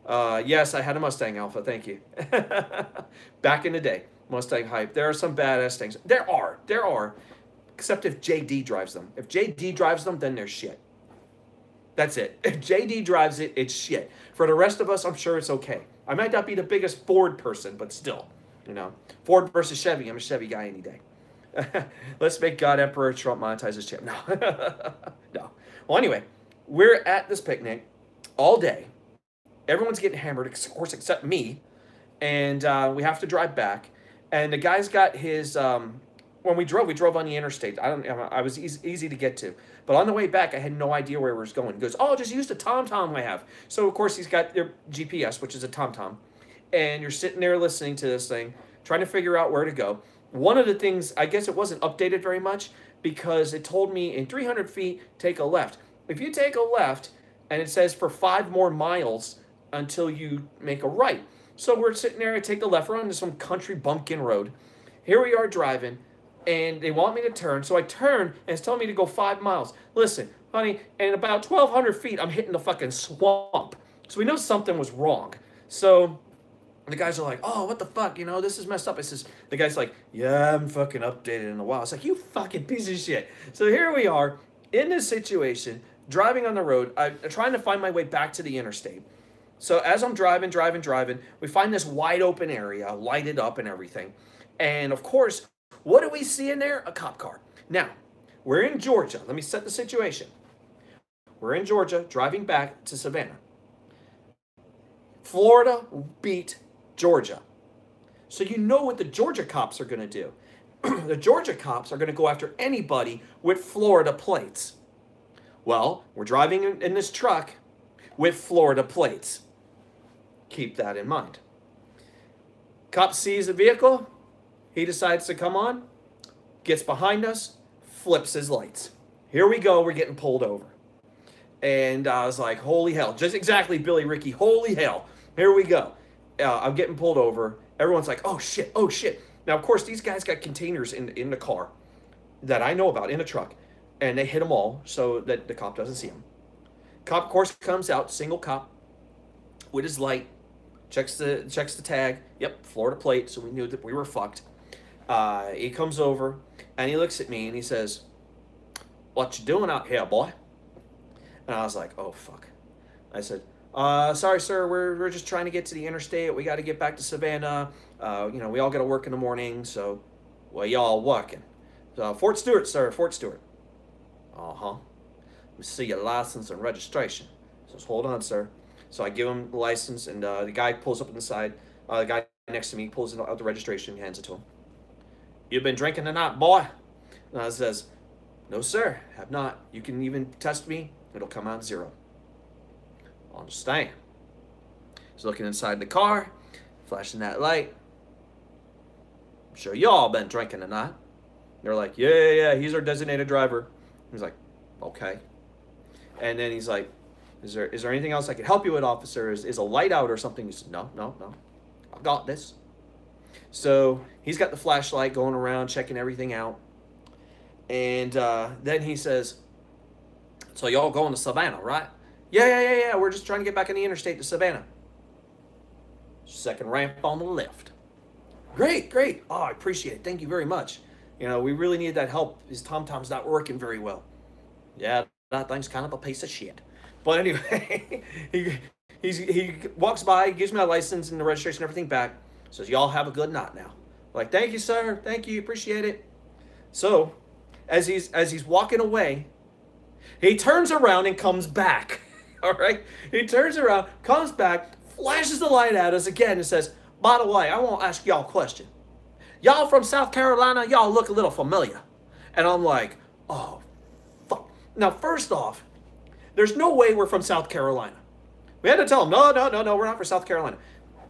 Yes, I had a Mustang Alpha. Thank you. Back in the day, Mustang hype. There are some badass things. There are. Except if JD drives them. If JD drives them, then they're shit. That's it. If JD drives it, it's shit. For the rest of us, I'm sure it's okay. I might not be the biggest Ford person, but still, you know, Ford versus Chevy. I'm a Chevy guy any day. Let's make God Emperor Trump monetize his chip. No. No. Well, anyway, we're at this picnic all day. Everyone's getting hammered, of course, except me. And we have to drive back. And the guy's got his... when we drove on the interstate. I was easy to get to. But on the way back, I had no idea where we was going. He goes, oh, just use the TomTom I have. So, of course, he's got their GPS, which is a TomTom. And you're sitting there listening to this thing, trying to figure out where to go. One of the things, I guess it wasn't updated very much because it told me in 300 feet, take a left. If you take a left, and it says for 5 more miles until you make a right. So we're sitting there, I take the left, we're on some country bumpkin road. Here we are driving. And they want me to turn, so I turn, and it's telling me to go 5 miles. Listen, honey, and about 1,200 feet, I'm hitting the fucking swamp. So we know something was wrong. So the guys are like, oh, what the fuck, you know, this is messed up. The guy's like, yeah, I haven't fucking updated in a while. It's like, you fucking piece of shit. So here we are, in this situation, driving on the road, I'm trying to find my way back to the interstate. So as I'm driving, we find this wide open area, lighted up and everything. And of course, what do we see in there? A cop car. Now, we're in Georgia. Let me set the situation. We're in Georgia, driving back to Savannah. Florida beat Georgia. So you know what the Georgia cops are going to do. The Georgia cops are going to go after anybody with Florida plates. Well, we're driving in this truck with Florida plates. Keep that in mind. Cop sees the vehicle. He decides to come on, gets behind us, flips his lights. Here we go, we're getting pulled over. And I was like, holy hell. Just exactly, Billy Ricky, holy hell. Here we go. I'm getting pulled over. Everyone's like, oh shit, oh shit. Now, of course, these guys got containers in the car that I know about, in the truck. And they hit them all so that the cop doesn't see them. Cop, of course, comes out, single cop, with his light, checks the tag. Yep, Florida plate, so we knew that we were fucked. He comes over and he looks at me and he says, what you doing out here, boy? And I was like, oh, fuck. I said, sorry, sir, we're just trying to get to the interstate. We got to get back to Savannah. You know, we all got to work in the morning, so, well, y'all working. Fort Stewart, sir, Fort Stewart. Uh-huh. Let me see your license and registration. He says, hold on, sir. So I give him the license, and the guy pulls up on the side. The guy next to me pulls out the registration and hands it to him. You been drinking tonight, boy? And I says, no, sir, have not. You can even test me. It'll come out 0. Understand. He's looking inside the car, flashing that light. I'm sure y'all been drinking tonight. They're like, yeah, he's our designated driver. He's like, okay. And then he's like, is there anything else I can help you with, officer? Is a light out or something? He said, no. I've got this. So he's got the flashlight going around, checking everything out. And then he says, so y'all going to Savannah, right? Yeah. We're just trying to get back on the interstate to Savannah. Second ramp on the left. Great. Oh, I appreciate it. Thank you very much. You know, we really need that help. His TomTom's not working very well. Yeah, that thing's kind of a piece of shit. But anyway, he walks by, gives me my license and the registration and everything back. Says, y'all have a good night now. I'm like, thank you, sir. Thank you. Appreciate it. So, as he's walking away, he turns around and comes back. All right? He turns around, comes back, flashes the light at us again and says, by the way, I want to ask y'all a question. Y'all from South Carolina? Y'all look a little familiar. And I'm like, oh, fuck. Now, first off, there's no way we're from South Carolina. We had to tell him, no, we're not from South Carolina.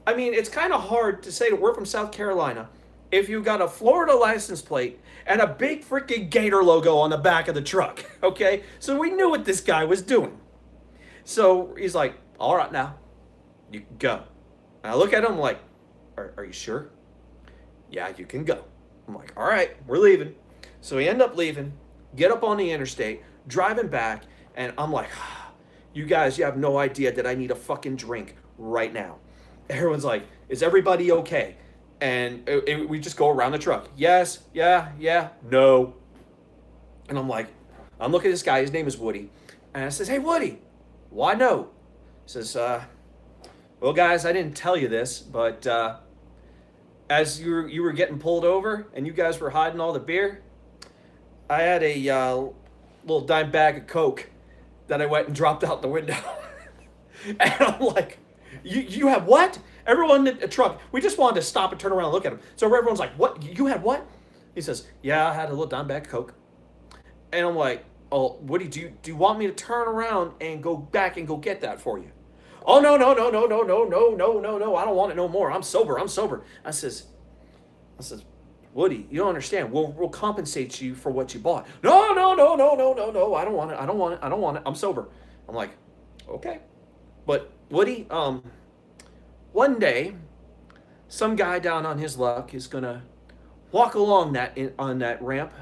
I mean, it's kind of hard to say that we're from South Carolina if you got a Florida license plate and a big freaking Gator logo on the back of the truck, okay? So we knew what this guy was doing. So he's like, all right, now, you can go. And I look at him like, are you sure? Yeah, you can go. I'm like, all right, we're leaving. So we end up leaving, get up on the interstate, driving back, and I'm like, you guys, you have no idea that I need a fucking drink right now. Everyone's like, is everybody okay? And we just go around the truck. Yes, yeah, no. And I'm like, I'm looking at this guy, his name is Woody. And I says, hey, Woody, why no? He says, well, guys, I didn't tell you this, but as you were getting pulled over and you guys were hiding all the beer, I had a little dime bag of Coke that I went and dropped out the window. And I'm like, you have what? Everyone in the truck, we just wanted to stop and turn around and look at him. So everyone's like, what? You had what? He says, yeah, I had a little dime bag of Coke. And I'm like, oh, Woody, do you want me to turn around and go back and go get that for you? Oh, no, I don't want it no more. I'm sober. I says, Woody, you don't understand. We'll compensate you for what you bought. No, I don't want it. I'm sober. I'm like, okay. But Woody, one day, some guy down on his luck is gonna walk along on that ramp.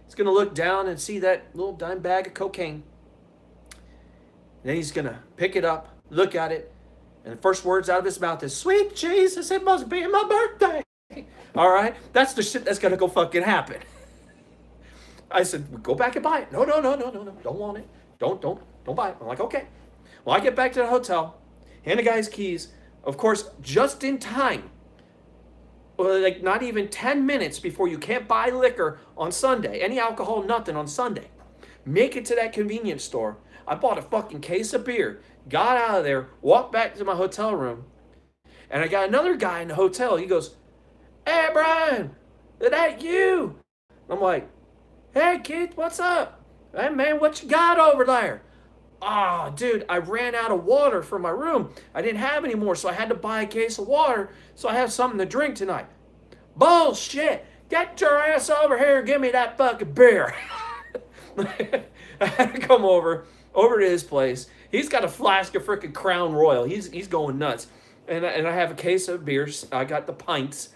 He's gonna look down and see that little dime bag of cocaine. And then he's gonna pick it up, look at it, and the first words out of his mouth is, "Sweet Jesus, it must be my birthday." All right, that's the shit that's gonna go fucking happen. I said, go back and buy it. No, don't want it. Don't buy it. I'm like, okay. Well, I get back to the hotel, hand the guy's keys. Of course, just in time, like not even 10 minutes before you can't buy liquor on Sunday, any alcohol, nothing on Sunday. Make it to that convenience store. I bought a fucking case of beer, got out of there, walked back to my hotel room, and I got another guy in the hotel. He goes, "Hey, Brian, is that you?" I'm like, "Hey, Keith, what's up? Hey, man, what you got over there?" "Ah, oh, dude, I ran out of water for my room. I didn't have any more, so I had to buy a case of water so I have something to drink tonight." "Bullshit! Get your ass over here and give me that fucking beer." I had to come over to his place. He's got a flask of freaking Crown Royal. He's going nuts. And I have a case of beers. I got the pints.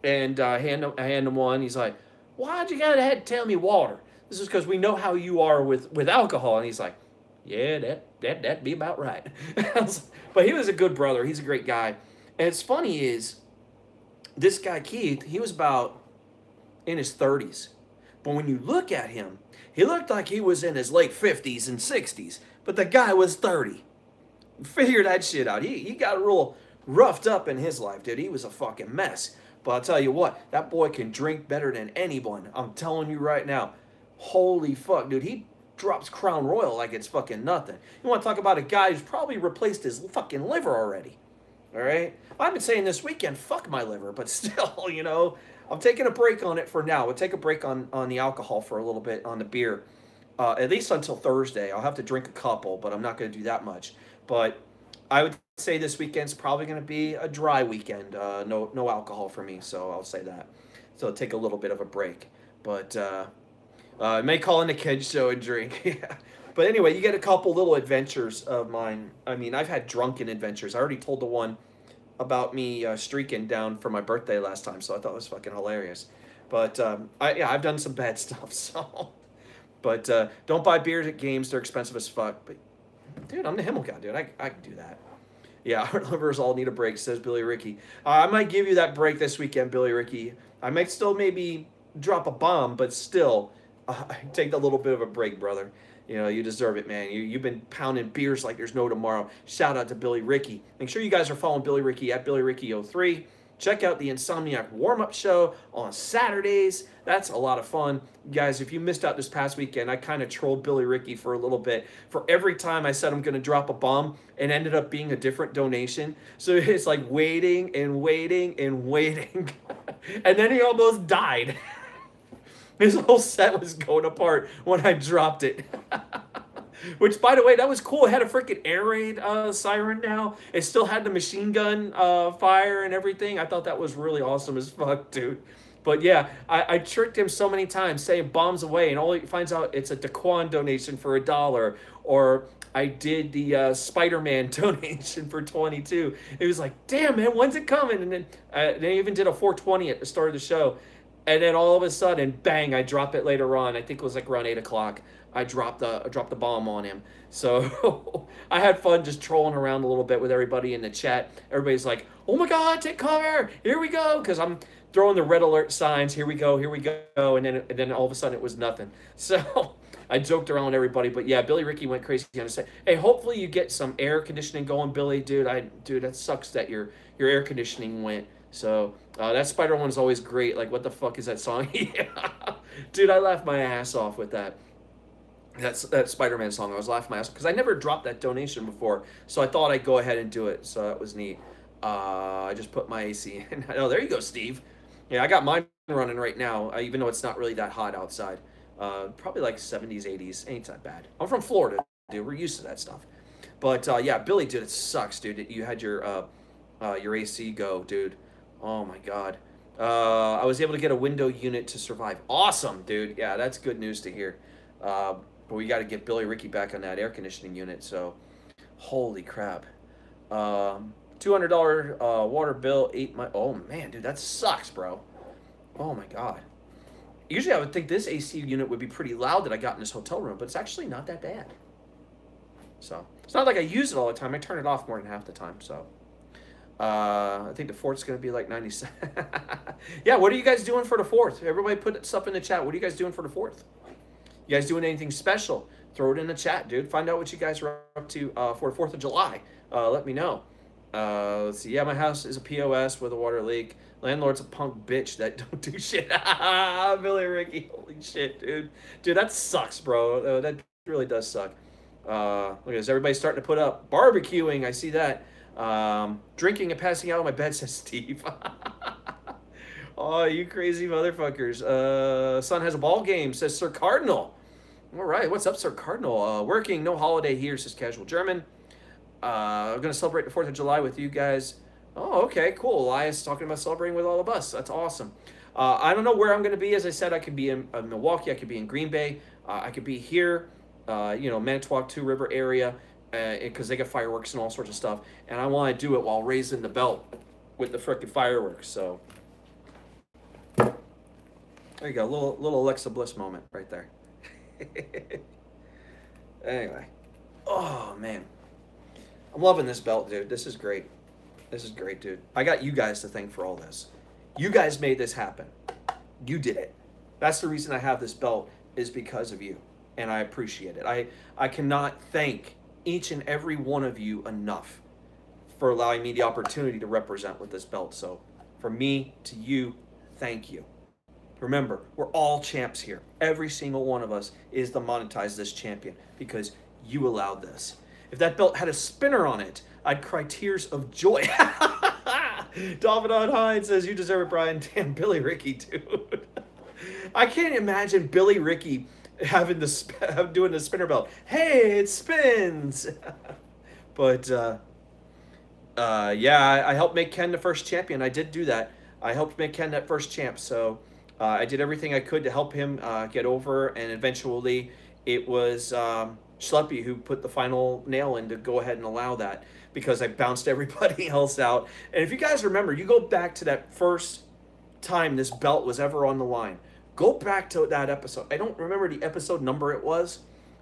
And I hand him one. He's like, "Why'd you go ahead and tell me water?" "This is because we know how you are with alcohol." And he's like, "Yeah, that'd be about right." But he was a good brother. He's a great guy. And it's funny is, this guy Keith, he was about in his 30s. But when you look at him, he looked like he was in his late 50s and 60s. But the guy was 30. Figure that shit out. He got real roughed up in his life, dude. He was a fucking mess. But I'll tell you what, that boy can drink better than anyone. I'm telling you right now. Holy fuck, dude. He drops Crown Royal like it's fucking nothing. You want to talk about a guy who's probably replaced his fucking liver already. All right? I've been saying this weekend, fuck my liver. But still, you know, I'm taking a break on it for now. We'll take a break on the alcohol for a little bit, on the beer. At least until Thursday. I'll have to drink a couple, but I'm not going to do that much. But I would say this weekend's probably going to be a dry weekend. No alcohol for me, so I'll say that. So I'll take a little bit of a break. But I may call in a kid's show and drink. Yeah. But anyway, you get a couple little adventures of mine. I mean, I've had drunken adventures. I already told the one about me streaking down for my birthday last time, so I thought it was fucking hilarious. But I've done some bad stuff, so... But don't buy beers at games. They're expensive as fuck. But, dude, I'm the Himmel guy, dude. I can do that. Yeah, our livers all need a break, says Billy Ricky. I might give you that break this weekend, Billy Ricky. I might still maybe drop a bomb, but still, take a little bit of a break, brother. You know, you deserve it, man. You've been pounding beers like there's no tomorrow. Shout out to Billy Ricky. Make sure you guys are following Billy Ricky at BillyRicky03. Check out the Insomniac warm-up show on Saturdays. That's a lot of fun. Guys, if you missed out this past weekend, I kind of trolled Billy Ricky for a little bit. For every time I said I'm going to drop a bomb, it ended up being a different donation. So it's like waiting and waiting and waiting. And then he almost died. His whole set was going apart when I dropped it. Which, by the way, that was cool. It had a freaking air raid siren now. It still had the machine gun fire and everything. I thought that was really awesome as fuck, dude. But yeah, I tricked him so many times saying bombs away, and all he finds out it's a Daquan donation for $1, or I did the Spider-Man donation for 22. It was like, damn man, when's it coming? And then they even did a 420 at the start of the show, and then all of a sudden, bang! I drop it later on. I think it was like around 8 o'clock. I dropped the bomb on him. So I had fun just trolling around a little bit with everybody in the chat. Everybody's like, "Oh my God, take cover! Here we go!" Because I'm throwing the red alert signs. Here we go, and then all of a sudden it was nothing. So I joked around with everybody, but yeah, Billy Ricky went crazy on the set. Hey, hopefully you get some air conditioning going, Billy, dude. Dude, that sucks that your air conditioning went. So that Spider one is always great. Like, what the fuck is that song? Yeah. Dude, I laughed my ass off with that. That Spider-Man song. I was laughing my ass off because I never dropped that donation before, so I thought I'd go ahead and do it. So that was neat. I just put my AC in. Oh, there you go, Steve. Yeah, I got mine running right now, even though it's not really that hot outside. Probably like 70s, 80s. Ain't that bad. I'm from Florida, dude. We're used to that stuff. But yeah, Billy, dude, it sucks, dude. You had your AC go, dude. Oh my God. I was able to get a window unit to survive. Awesome, dude. Yeah, that's good news to hear. But we got to get Billy Ricky back on that air conditioning unit. So, holy crap. $200 water bill, oh man, dude, that sucks, bro. Oh my God. Usually I would think this AC unit would be pretty loud that I got in this hotel room, but it's actually not that bad. So, it's not like I use it all the time. I turn it off more than half the time, so. I think the 4th's going to be like 97. Yeah, what are you guys doing for the 4th? Everybody put stuff in the chat. What are you guys doing for the 4th? You guys doing anything special? Throw it in the chat, dude. Find out what you guys are up to for 4th of July. Let me know. Let's see. Yeah, my house is a POS with a water leak. Landlord's a punk bitch that don't do shit. Billy Ricky. Holy shit, dude. Dude, that sucks, bro. That really does suck. Look at this. Everybody's starting to put up. Barbecuing. I see that. Drinking and passing out on my bed, says Steve. Oh, you crazy motherfuckers. Son has a ball game, says Sir Cardinal. All right, what's up, Sir Cardinal? Working, no holiday here, says Casual German. I'm going to celebrate the 4th of July with you guys. Oh, okay, cool. Elias talking about celebrating with all of us. That's awesome. I don't know where I'm going to be. As I said, I could be in Milwaukee. I could be in Green Bay. I could be here, Manitowoc, Two River area, because they got fireworks and all sorts of stuff. And I want to do it while raising the belt with the frickin' fireworks. So there you go. Little Alexa Bliss moment right there. Anyway. Oh, man. I'm loving this belt, dude. This is great. This is great, dude. I got you guys to thank for all this. You guys made this happen. You did it. That's the reason I have this belt, is because of you. And I appreciate it. I cannot thank each and every one of you enough for allowing me the opportunity to represent with this belt. So from me to you, thank you. Remember, we're all champs here. Every single one of us is the Monetize This champion because you allowed this. If that belt had a spinner on it, I'd cry tears of joy. David Hyde says, you deserve it, Brian. Damn, Billy Ricky, dude. I can't imagine Billy Ricky doing the spinner belt. Hey, it spins. But, yeah, I helped make Ken the first champion. I did do that. I helped make Ken that first champ. So I did everything I could to help him get over. And eventually it was Schleppy who put the final nail in to go ahead and allow that, because I bounced everybody else out. And if you guys remember, you go back to that first time this belt was ever on the line. Go back to that episode. I don't remember the episode number it was,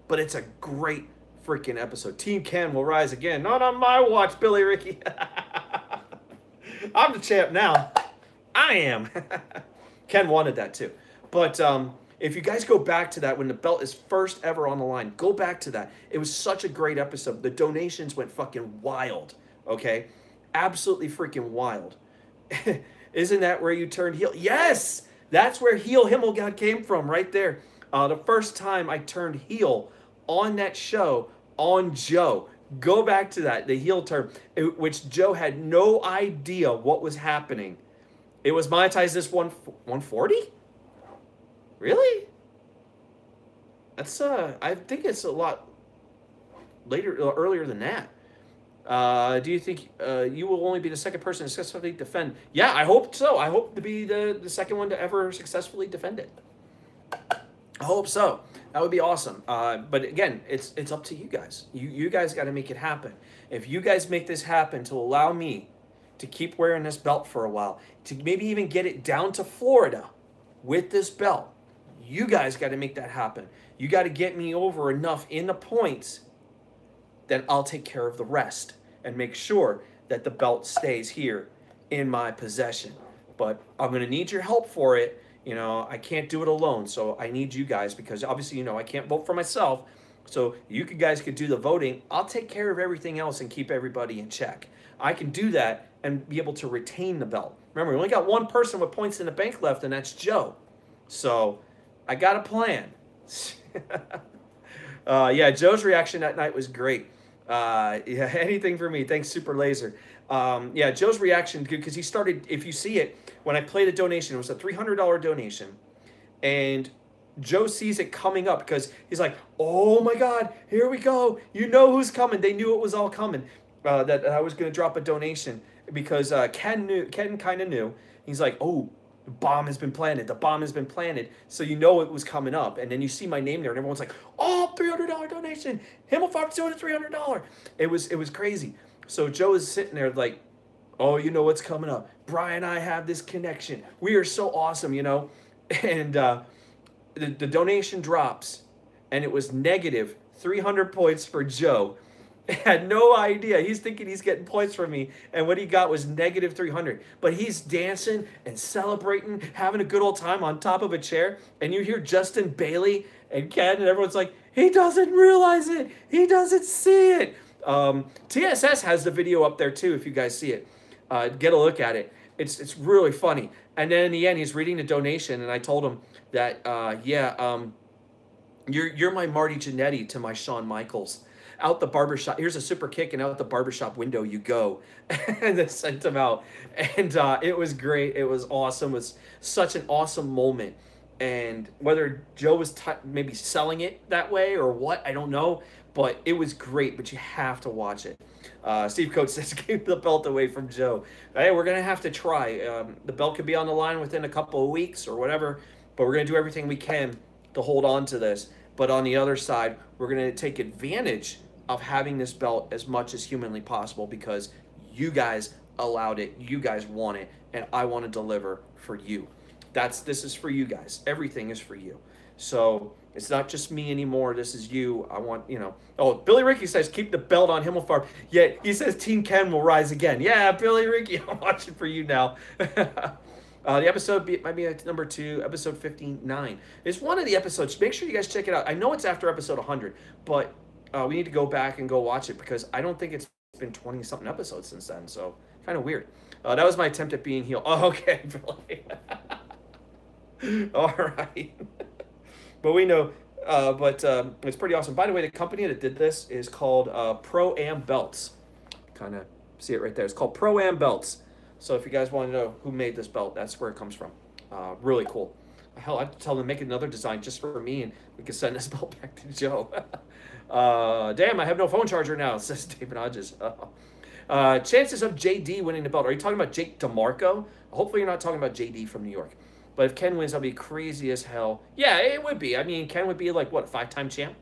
but it's a great freaking episode. Team Ken will rise again. Not on my watch, Billy Ricky. I'm the champ now. I am. Ken wanted that too. But if you guys go back to that, when the belt is first ever on the line, go back to that. It was such a great episode. The donations went fucking wild, okay? Absolutely freaking wild. Isn't that where you turned heel? Yes! That's where heel Himmelgod came from, right there. The first time I turned heel on that show, on Joe. Go back to that, the heel turn, which Joe had no idea what was happening. It was Monetize This 140? Really? That's I think it's a lot earlier than that. Do you think you will only be the second person to successfully defend? Yeah, I hope so. I hope to be the second one to ever successfully defend it. I hope so. That would be awesome. But again, it's up to you guys. You guys got to make it happen. If you guys make this happen to allow me to keep wearing this belt for a while, to maybe even get it down to Florida with this belt, you guys got to make that happen. You got to get me over enough in the points, then I'll take care of the rest and make sure that the belt stays here in my possession. But I'm going to need your help for it. You know, I can't do it alone, so I need you guys, because obviously, you know, I can't vote for myself. So you guys could do the voting. I'll take care of everything else and keep everybody in check. I can do that and be able to retain the belt. Remember, we only got one person with points in the bank left, and that's Joe. So I got a plan. Yeah, Joe's reaction that night was great. Yeah, anything for me. Thanks, Super Laser. Yeah, Joe's reaction, because he started, if you see it, when I played the donation, it was a $300 donation, and Joe sees it coming up because he's like, oh my God, here we go. You know who's coming. They knew it was all coming, that I was going to drop a donation, because Ken kind of knew. He's like, oh, the bomb has been planted. The bomb has been planted. So you know it was coming up. And then you see my name there, and everyone's like, oh, $300 donation. Himmelchamp doing a $300. It was crazy. So Joe is sitting there like, oh, you know what's coming up. Brian and I have this connection. We are so awesome, you know. And the donation drops, and it was negative 300 points for Joe. Had no idea. He's thinking he's getting points from me, and what he got was negative 300. But he's dancing and celebrating, having a good old time on top of a chair, and you hear Justin Bailey and Ken, and everyone's like, he doesn't realize it. He doesn't see it. TSS has the video up there too, if you guys see it. Get a look at it. It's really funny. And then in the end, he's reading the donation, and I told him that, you're my Marty Jannetty to my Shawn Michaels. Out the barbershop, here's a super kick, and out the barbershop window you go. And they sent him out. And it was great. It was awesome. It was such an awesome moment. And whether Joe was maybe selling it that way or what, I don't know. But it was great, but you have to watch it. Steve Coates says, keep the belt away from Joe. Hey, we're going to have to try. The belt could be on the line within a couple of weeks or whatever, but we're going to do everything we can to hold on to this. But on the other side, we're going to take advantage of having this belt as much as humanly possible, because you guys allowed it, you guys want it, and I want to deliver for you. This is for you guys. Everything is for you. So it's not just me anymore. This is you. I want, you know. Oh, Billy Ricky says, keep the belt on Himmelfarb. Yeah, he says Team Ken will rise again. Yeah, Billy Ricky, I'm watching for you now. The episode might be number 2, episode 59. It's one of the episodes. Make sure you guys check it out. I know it's after episode 100, but we need to go back and go watch it, because I don't think it's been 20-something episodes since then, so kind of weird. That was my attempt at being heel. Oh, okay, Billy. All right. But we know, it's pretty awesome. By the way, the company that did this is called Pro-Am Belts. Kind of see it right there. It's called Pro-Am Belts. So if you guys want to know who made this belt, that's where it comes from. Really cool. Hell, I'd tell them to make another design just for me, and we can send this belt back to Joe. Damn, I have no phone charger now, says David Hodges. Chances of JD winning the belt. Are you talking about Jake DeMarco? Hopefully you're not talking about JD from New York. But if Ken wins, that'll be crazy as hell. Yeah, it would be. I mean, Ken would be like, what, a 5-time champ?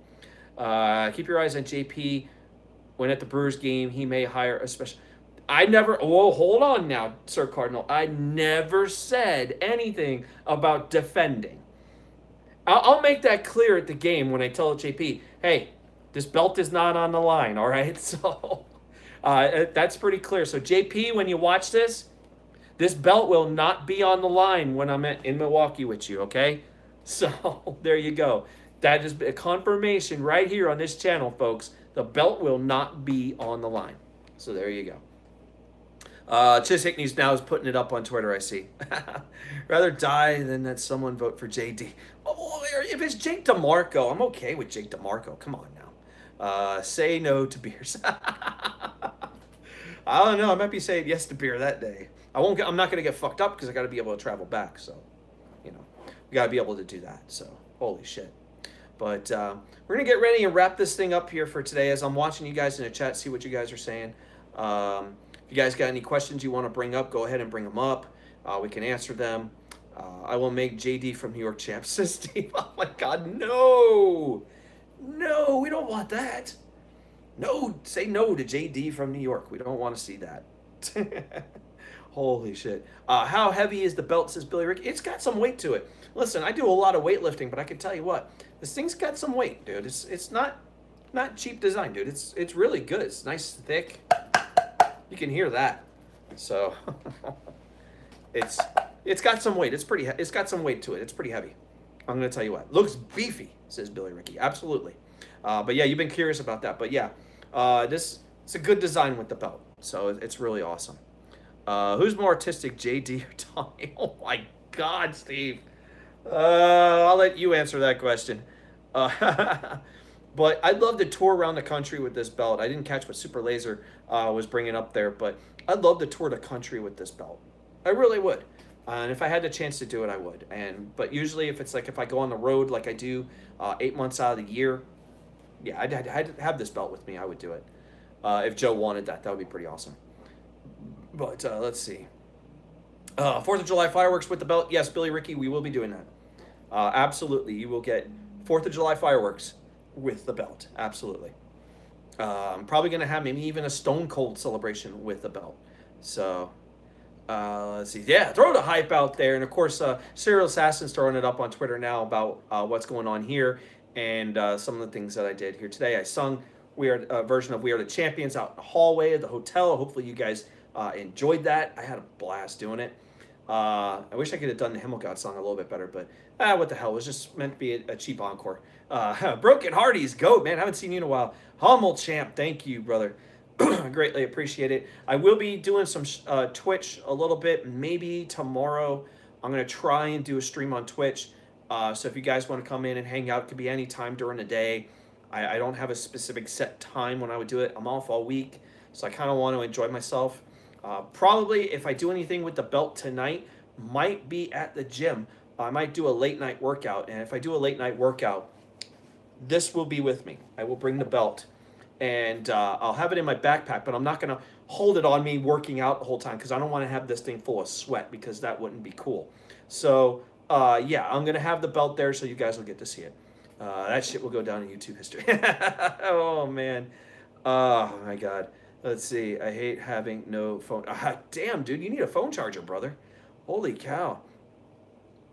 Keep your eyes on JP. When at the Brewers game, he may hire a special... Whoa, hold on now, Sir Cardinal. I never said anything about defending. I'll make that clear at the game when I tell JP, hey, this belt is not on the line, all right? So that's pretty clear. So JP, when you watch this belt will not be on the line when I'm in Milwaukee with you, okay? So there you go. That is a confirmation right here on this channel, folks. The belt will not be on the line. So there you go. Chis Hickney's now is putting it up on Twitter, I see. Rather die than that someone vote for JD. Oh, if it's Jake DeMarco, I'm okay with Jake DeMarco. Come on now. Say no to beers. I don't know. I might be saying yes to beer that day. I'm not going to get fucked up because I got to be able to travel back. So, you know, we got to be able to do that. So, holy shit. But we're going to get ready and wrap this thing up here for today as I'm watching you guys in the chat, see what you guys are saying. If you guys got any questions you want to bring up, go ahead and bring them up. We can answer them. I will make JD from New York champ, says Steve. Oh my God, no. No, we don't want that. No, say no to JD from New York. We don't want to see that. Holy shit. How heavy is the belt, says Billy Rick? It's got some weight to it. Listen, I do a lot of weightlifting, but I can tell you what, this thing's got some weight, dude. It's not cheap design, dude. It's really good. It's nice, thick. You can hear that. So it's got some weight. It's got some weight to it. It's pretty heavy. I'm gonna tell you what. Looks beefy, says Billy Ricky. Absolutely. But yeah, you've been curious about that. But yeah, it's a good design with the belt. So it's really awesome. Who's more artistic, JD or Tommy? Oh my God, Steve. I'll let you answer that question. But I'd love to tour around the country with this belt. I didn't catch what Super Laser was bringing up there, but I'd love to tour the country with this belt. I really would. And if I had the chance to do it, I would. But usually if I go on the road like I do 8 months out of the year, yeah, I'd have this belt with me. I would do it. If Joe wanted that would be pretty awesome. But let's see. 4th of July fireworks with the belt. Yes, Billy Ricky, we will be doing that. Absolutely. You will get 4th of July fireworks with the belt. Absolutely. I'm probably going to have maybe even a Stone Cold celebration with the belt. So, let's see. Yeah, throw the hype out there. And, of course, Serial Assassin's throwing it up on Twitter now about what's going on here and some of the things that I did here today. I sung a version of We Are the Champions out in the hallway of the hotel. Hopefully you guys enjoyed that. I had a blast doing it. I wish I could have done the Himmelchamp song a little bit better, but what the hell. It was just meant to be a cheap encore. Broken Hardy's GOAT, man. I haven't seen you in a while. Himmelchamp, thank you, brother. Greatly appreciate it. I will be doing some Twitch a little bit, maybe tomorrow. I'm going to try and do a stream on Twitch. So if you guys want to come in and hang out, it could be any time during the day. I don't have a specific set time when I would do it. I'm off all week, so I kind of want to enjoy myself. Probably if I do anything with the belt tonight, might be at the gym. I might do a late night workout, and if I do a late night workout, this will be with me. I will bring the belt, and I'll have it in my backpack, but I'm not going to hold it on me working out the whole time because I don't want to have this thing full of sweat because that wouldn't be cool. So, yeah, I'm going to have the belt there so you guys will get to see it. That shit will go down in YouTube history. Oh, man. Oh, my God. Let's see. I hate having no phone. Damn, dude. You need a phone charger, brother. Holy cow.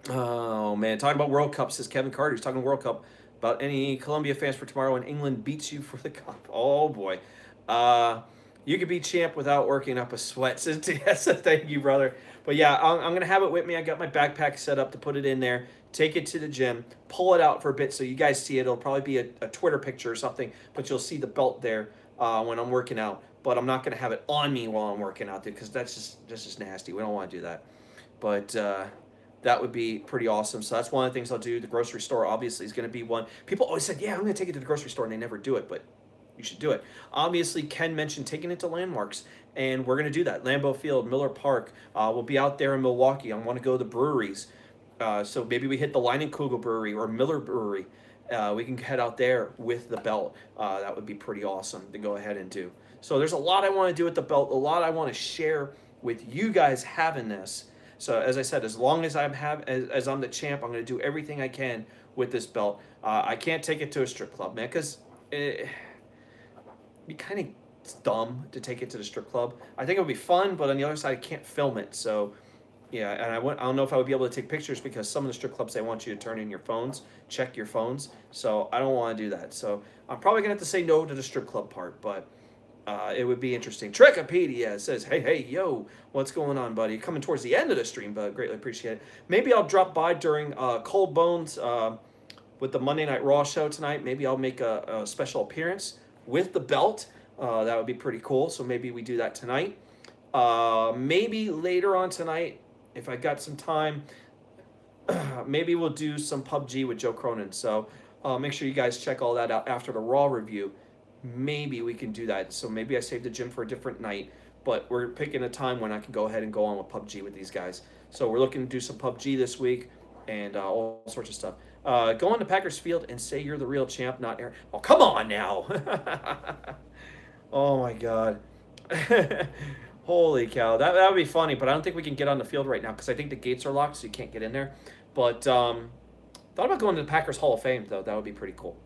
Oh, man. Talking about World Cup, says Kevin Carter. He's talking World Cup. About any Columbia fans for tomorrow when England beats you for the cup. Oh, boy. You could be champ without working up a sweat, says TS. Thank you, brother. But, yeah, I'm going to have it with me. I got my backpack set up to put it in there. Take it to the gym. Pull it out for a bit so you guys see it. It'll probably be a Twitter picture or something, but you'll see the belt there when I'm working out. But I'm not going to have it on me while I'm working out, dude, because that's just nasty. We don't want to do that. But that would be pretty awesome. So that's one of the things I'll do. The grocery store, obviously, is going to be one. People always said, yeah, I'm going to take it to the grocery store, and they never do it, but you should do it. Obviously, Ken mentioned taking it to landmarks, and we're going to do that. Lambeau Field, Miller Park. We'll be out there in Milwaukee. I want to go to the breweries. So maybe we hit the Leinenkugel Brewery or Miller Brewery. We can head out there with the belt. That would be pretty awesome to go ahead and do. So there's a lot I want to do with the belt, a lot I want to share with you guys having this. So as I said, as long as as I'm the champ, I'm going to do everything I can with this belt. I can't take it to a strip club, man, because it'd be kind of dumb to take it to the strip club. I think it would be fun, but on the other side, I can't film it. So yeah, and I don't know if I would be able to take pictures because some of the strip clubs, they want you to turn in your phones, check your phones. So I don't want to do that. So I'm probably going to have to say no to the strip club part, but it would be interesting. Trekopedia says, hey, yo, what's going on, buddy? Coming towards the end of the stream, but greatly appreciate it. Maybe I'll drop by during Cold Bones with the Monday Night Raw show tonight. Maybe I'll make a special appearance with the belt. That would be pretty cool. So maybe we do that tonight. Maybe later on tonight, if I got some time, maybe we'll do some PUBG with Joe Cronin. So make sure you guys check all that out after the Raw review. Maybe we can do that. So maybe I saved the gym for a different night, but we're picking a time when I can go ahead and go on with PUBG with these guys. So we're looking to do some PUBG this week and all sorts of stuff. Go on to Packers Field and say you're the real champ, not Aaron. Oh, come on now. Oh, my God. Holy cow. That would be funny, but I don't think we can get on the field right now because I think the gates are locked, so you can't get in there. But thought about going to the Packers Hall of Fame, though. That would be pretty cool.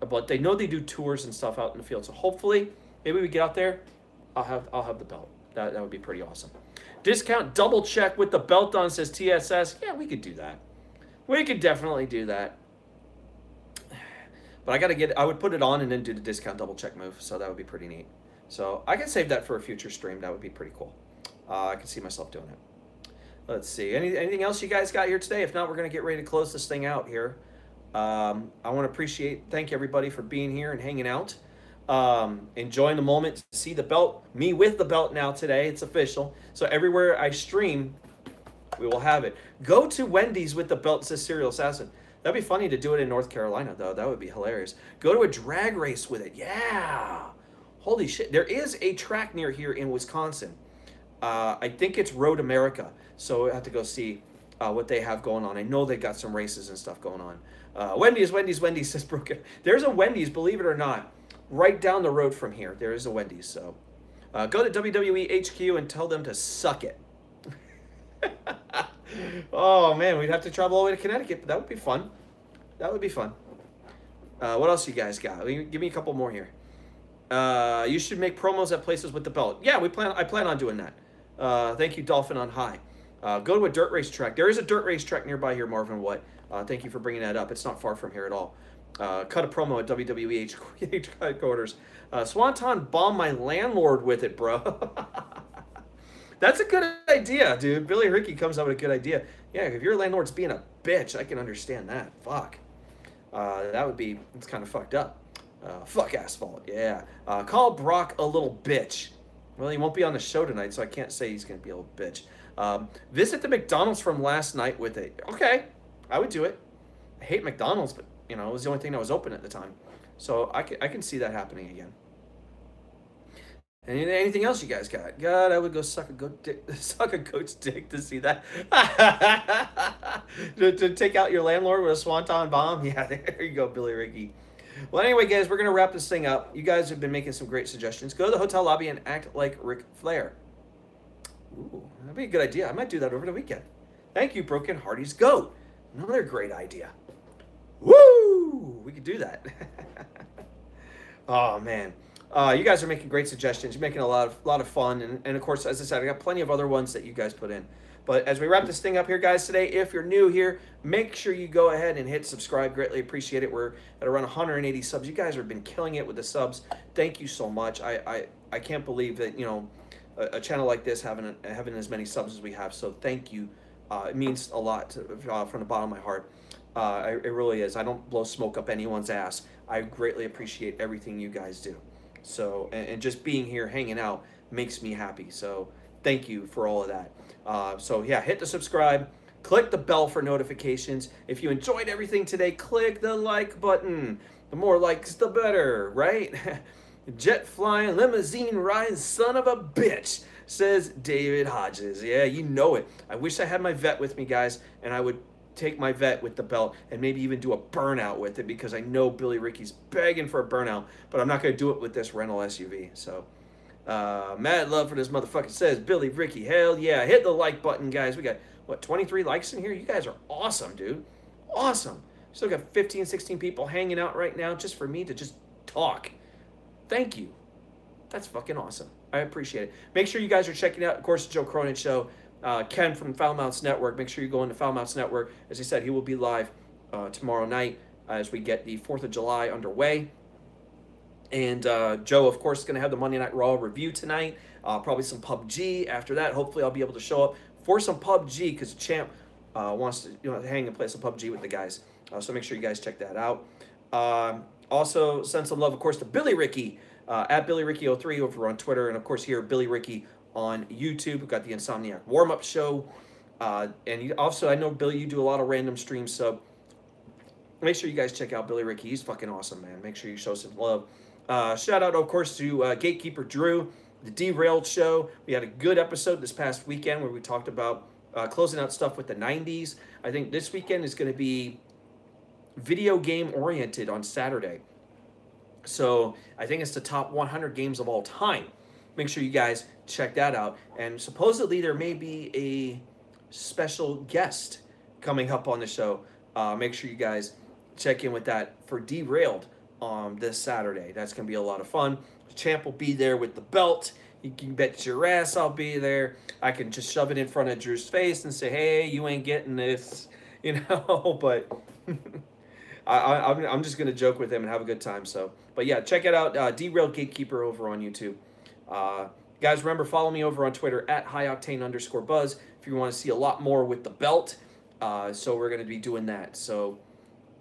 But they know they do tours and stuff out in the field, so hopefully, maybe we get out there. I'll have the belt. That would be pretty awesome. Discount double check with the belt on, says TSS. Yeah, we could do that. We could definitely do that. But I would put it on and then do the discount double check move, so that would be pretty neat. So I can save that for a future stream. That would be pretty cool. I can see myself doing it. Let's see. Anything else you guys got here today? If not, we're going to get ready to close this thing out here. I want to thank everybody for being here and hanging out. Enjoying the moment to see the belt, me with the belt now today. It's official. So everywhere I stream, we will have it. Go to Wendy's with the belt, says Serial Assassin. That'd be funny to do it in North Carolina, though. That would be hilarious. Go to a drag race with it. Yeah. Holy shit. There is a track near here in Wisconsin. I think it's Road America. So I have to go see what they have going on. I know they got some races and stuff going on. Wendy's, says Brooke. There's a Wendy's, believe it or not, right down the road from here. There is a Wendy's. So go to WWE HQ and tell them to suck it. Oh, man, we'd have to travel all the way to Connecticut, but that would be fun. That would be fun. What else you guys got? Give me a couple more here. You should make promos at places with the belt. Yeah, I plan on doing that. Thank you, Dolphin on High. Go to a dirt race track. There is a dirt race track nearby here, Marvin What. Thank you for bringing that up. It's not far from here at all. Cut a promo at WWE headquarters. Swanton bombed my landlord with it, bro. That's a good idea, dude. Billy Ricky comes up with a good idea. Yeah, if your landlord's being a bitch, I can understand that. Fuck. It's kind of fucked up. Fuck Asphalt, yeah. Call Brock a little bitch. Well, he won't be on the show tonight, so I can't say he's going to be a little bitch. Visit the McDonald's from last night with it. Okay, I would do it. I hate McDonald's, but, it was the only thing that was open at the time. So I can see that happening again. Anything else you guys got? God, I would go suck a goat's dick to see that. to take out your landlord with a swanton bomb? Yeah, there you go, Billy Ricky. Well, anyway, guys, we're going to wrap this thing up. You guys have been making some great suggestions. Go to the hotel lobby and act like Ric Flair. Ooh, that'd be a good idea. I might do that over the weekend. Thank you, Broken Hardy's Goat. Another great idea. Woo! We could do that. Oh, man. You guys are making great suggestions. You're making a lot of fun. And of course, as I said, I got plenty of other ones that you guys put in. But as we wrap this thing up here, guys, today, if you're new here, make sure you go ahead and hit subscribe. Greatly appreciate it. We're at around 180 subs. You guys have been killing it with the subs. Thank you so much. I can't believe that, a channel like this having as many subs as we have. So thank you. It means a lot from the bottom of my heart. It really is. I don't blow smoke up anyone's ass. I greatly appreciate everything you guys do. So, and just being here, hanging out, makes me happy. So, thank you for all of that. So, yeah, hit the subscribe. Click the bell for notifications. If you enjoyed everything today, click the like button. The more likes, the better, right? Jet flying, limousine riding, son of a bitch, says David Hodges. Yeah, you know it. I wish I had my vet with me, guys, and I would take my vet with the belt and maybe even do a burnout with it because I know Billy Ricky's begging for a burnout, but I'm not going to do it with this rental SUV. So, mad love for this motherfucker, says Billy Ricky. Hell yeah. Hit the like button, guys. We got, 23 likes in here? You guys are awesome, dude. Awesome. Still got 15, 16 people hanging out right now just for me to just talk. Thank you. That's fucking awesome. I appreciate it. Make sure you guys are checking out, of course, the Joe Cronin Show. Ken from Foul Mounts Network. Make sure you go into Foul Mounts Network. As I said, he will be live tomorrow night as we get the 4th of July underway. And Joe, of course, is going to have the Monday Night Raw review tonight. Probably some PUBG after that. Hopefully, I'll be able to show up for some PUBG because Champ wants to hang and play some PUBG with the guys. So make sure you guys check that out. Also, send some love, of course, to Billy Ricky at BillyRicky03 over on Twitter. And, of course, here, Billy Ricky on YouTube. We've got the Insomniac Warm-Up Show. And also, I know, Billy, you do a lot of random streams, so make sure you guys check out Billy Ricky. He's fucking awesome, man. Make sure you show some love. Shout out, of course, to Gatekeeper Drew, the Derailed Show. We had a good episode this past weekend where we talked about closing out stuff with the 90s. I think this weekend is going to be video game oriented on Saturday. So I think it's the top 100 games of all time. Make sure you guys check that out. And supposedly there may be a special guest coming up on the show. Make sure you guys check in with that for Derailed this Saturday. That's going to be a lot of fun. Champ will be there with the belt. You can bet your ass I'll be there. I can just shove it in front of Drew's face and say, hey, you ain't getting this, but I'm just going to joke with him and have a good time. So, but yeah, check it out. Derailed Gatekeeper over on YouTube. Guys, remember, follow me over on Twitter at @highoctane_buzz if you want to see a lot more with the belt. So we're going to be doing that. So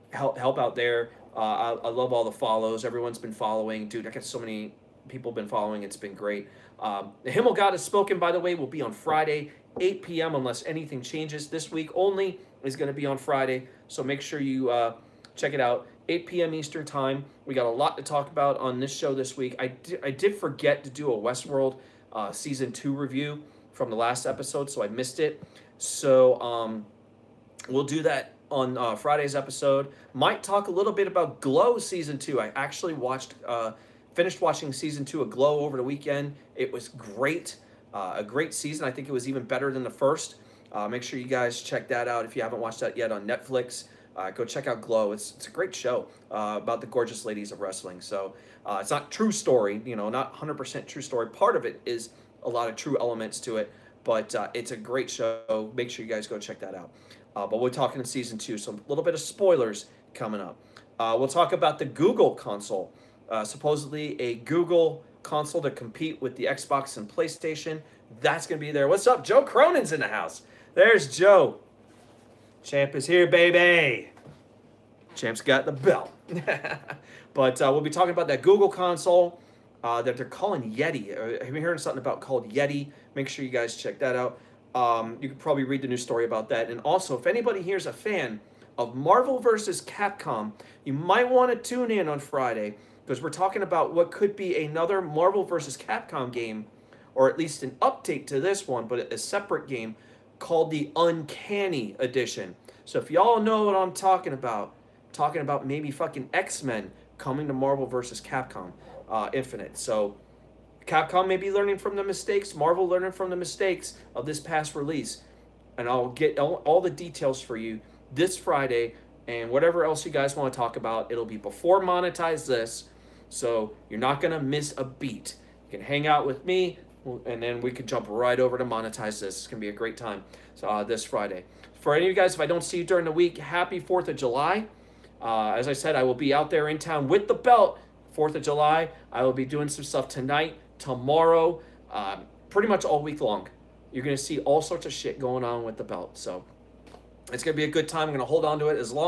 help out there. I love all the follows. Everyone's been following. Dude, I got so many people been following. It's been great. The Himmel God Has Spoken, by the way, will be on Friday, 8 p.m. unless anything changes. This week only is going to be on Friday. So make sure you check it out. 8 p.m. Eastern Time. We got a lot to talk about on this show this week. I did forget to do a Westworld Season 2 review from the last episode, so I missed it. So we'll do that on Friday's episode. Might talk a little bit about Glow Season 2. I actually finished watching Season 2 of Glow over the weekend. It was great. A great season. I think it was even better than the first. Make sure you guys check that out if you haven't watched that yet on Netflix. Go check out Glow. It's a great show about the gorgeous ladies of wrestling. So it's not true story, not 100% true story. Part of it is a lot of true elements to it, but it's a great show. Make sure you guys go check that out. But we're talking in Season 2, so a little bit of spoilers coming up. We'll talk about the Google console. Supposedly a Google console to compete with the Xbox and PlayStation. That's going to be there. What's up? Joe Cronin's in the house. There's Joe. Champ is here, baby. Champ's got the belt. But we'll be talking about that Google console that they're calling Yeti. Have you heard something about called Yeti? Make sure you guys check that out. You can probably read the news story about that. And also, if anybody here is a fan of Marvel vs. Capcom, you might want to tune in on Friday because we're talking about what could be another Marvel vs. Capcom game, or at least an update to this one, but a separate game called the Uncanny Edition. So if y'all know what I'm talking about maybe fucking X-Men coming to Marvel vs. Capcom Infinite. So Capcom may be learning from the mistakes, Marvel learning from the mistakes of this past release. And I'll get all the details for you this Friday, and whatever else you guys want to talk about, it'll be before Monetize This, so you're not going to miss a beat. You can hang out with me, and then we can jump right over to Monetize This. It's going to be a great time this Friday. For any of you guys, if I don't see you during the week, happy 4th of July. As I said, I will be out there in town with the belt 4th of July. I will be doing some stuff tonight, tomorrow, pretty much all week long. You're going to see all sorts of shit going on with the belt. So it's going to be a good time. I'm going to hold on to it as long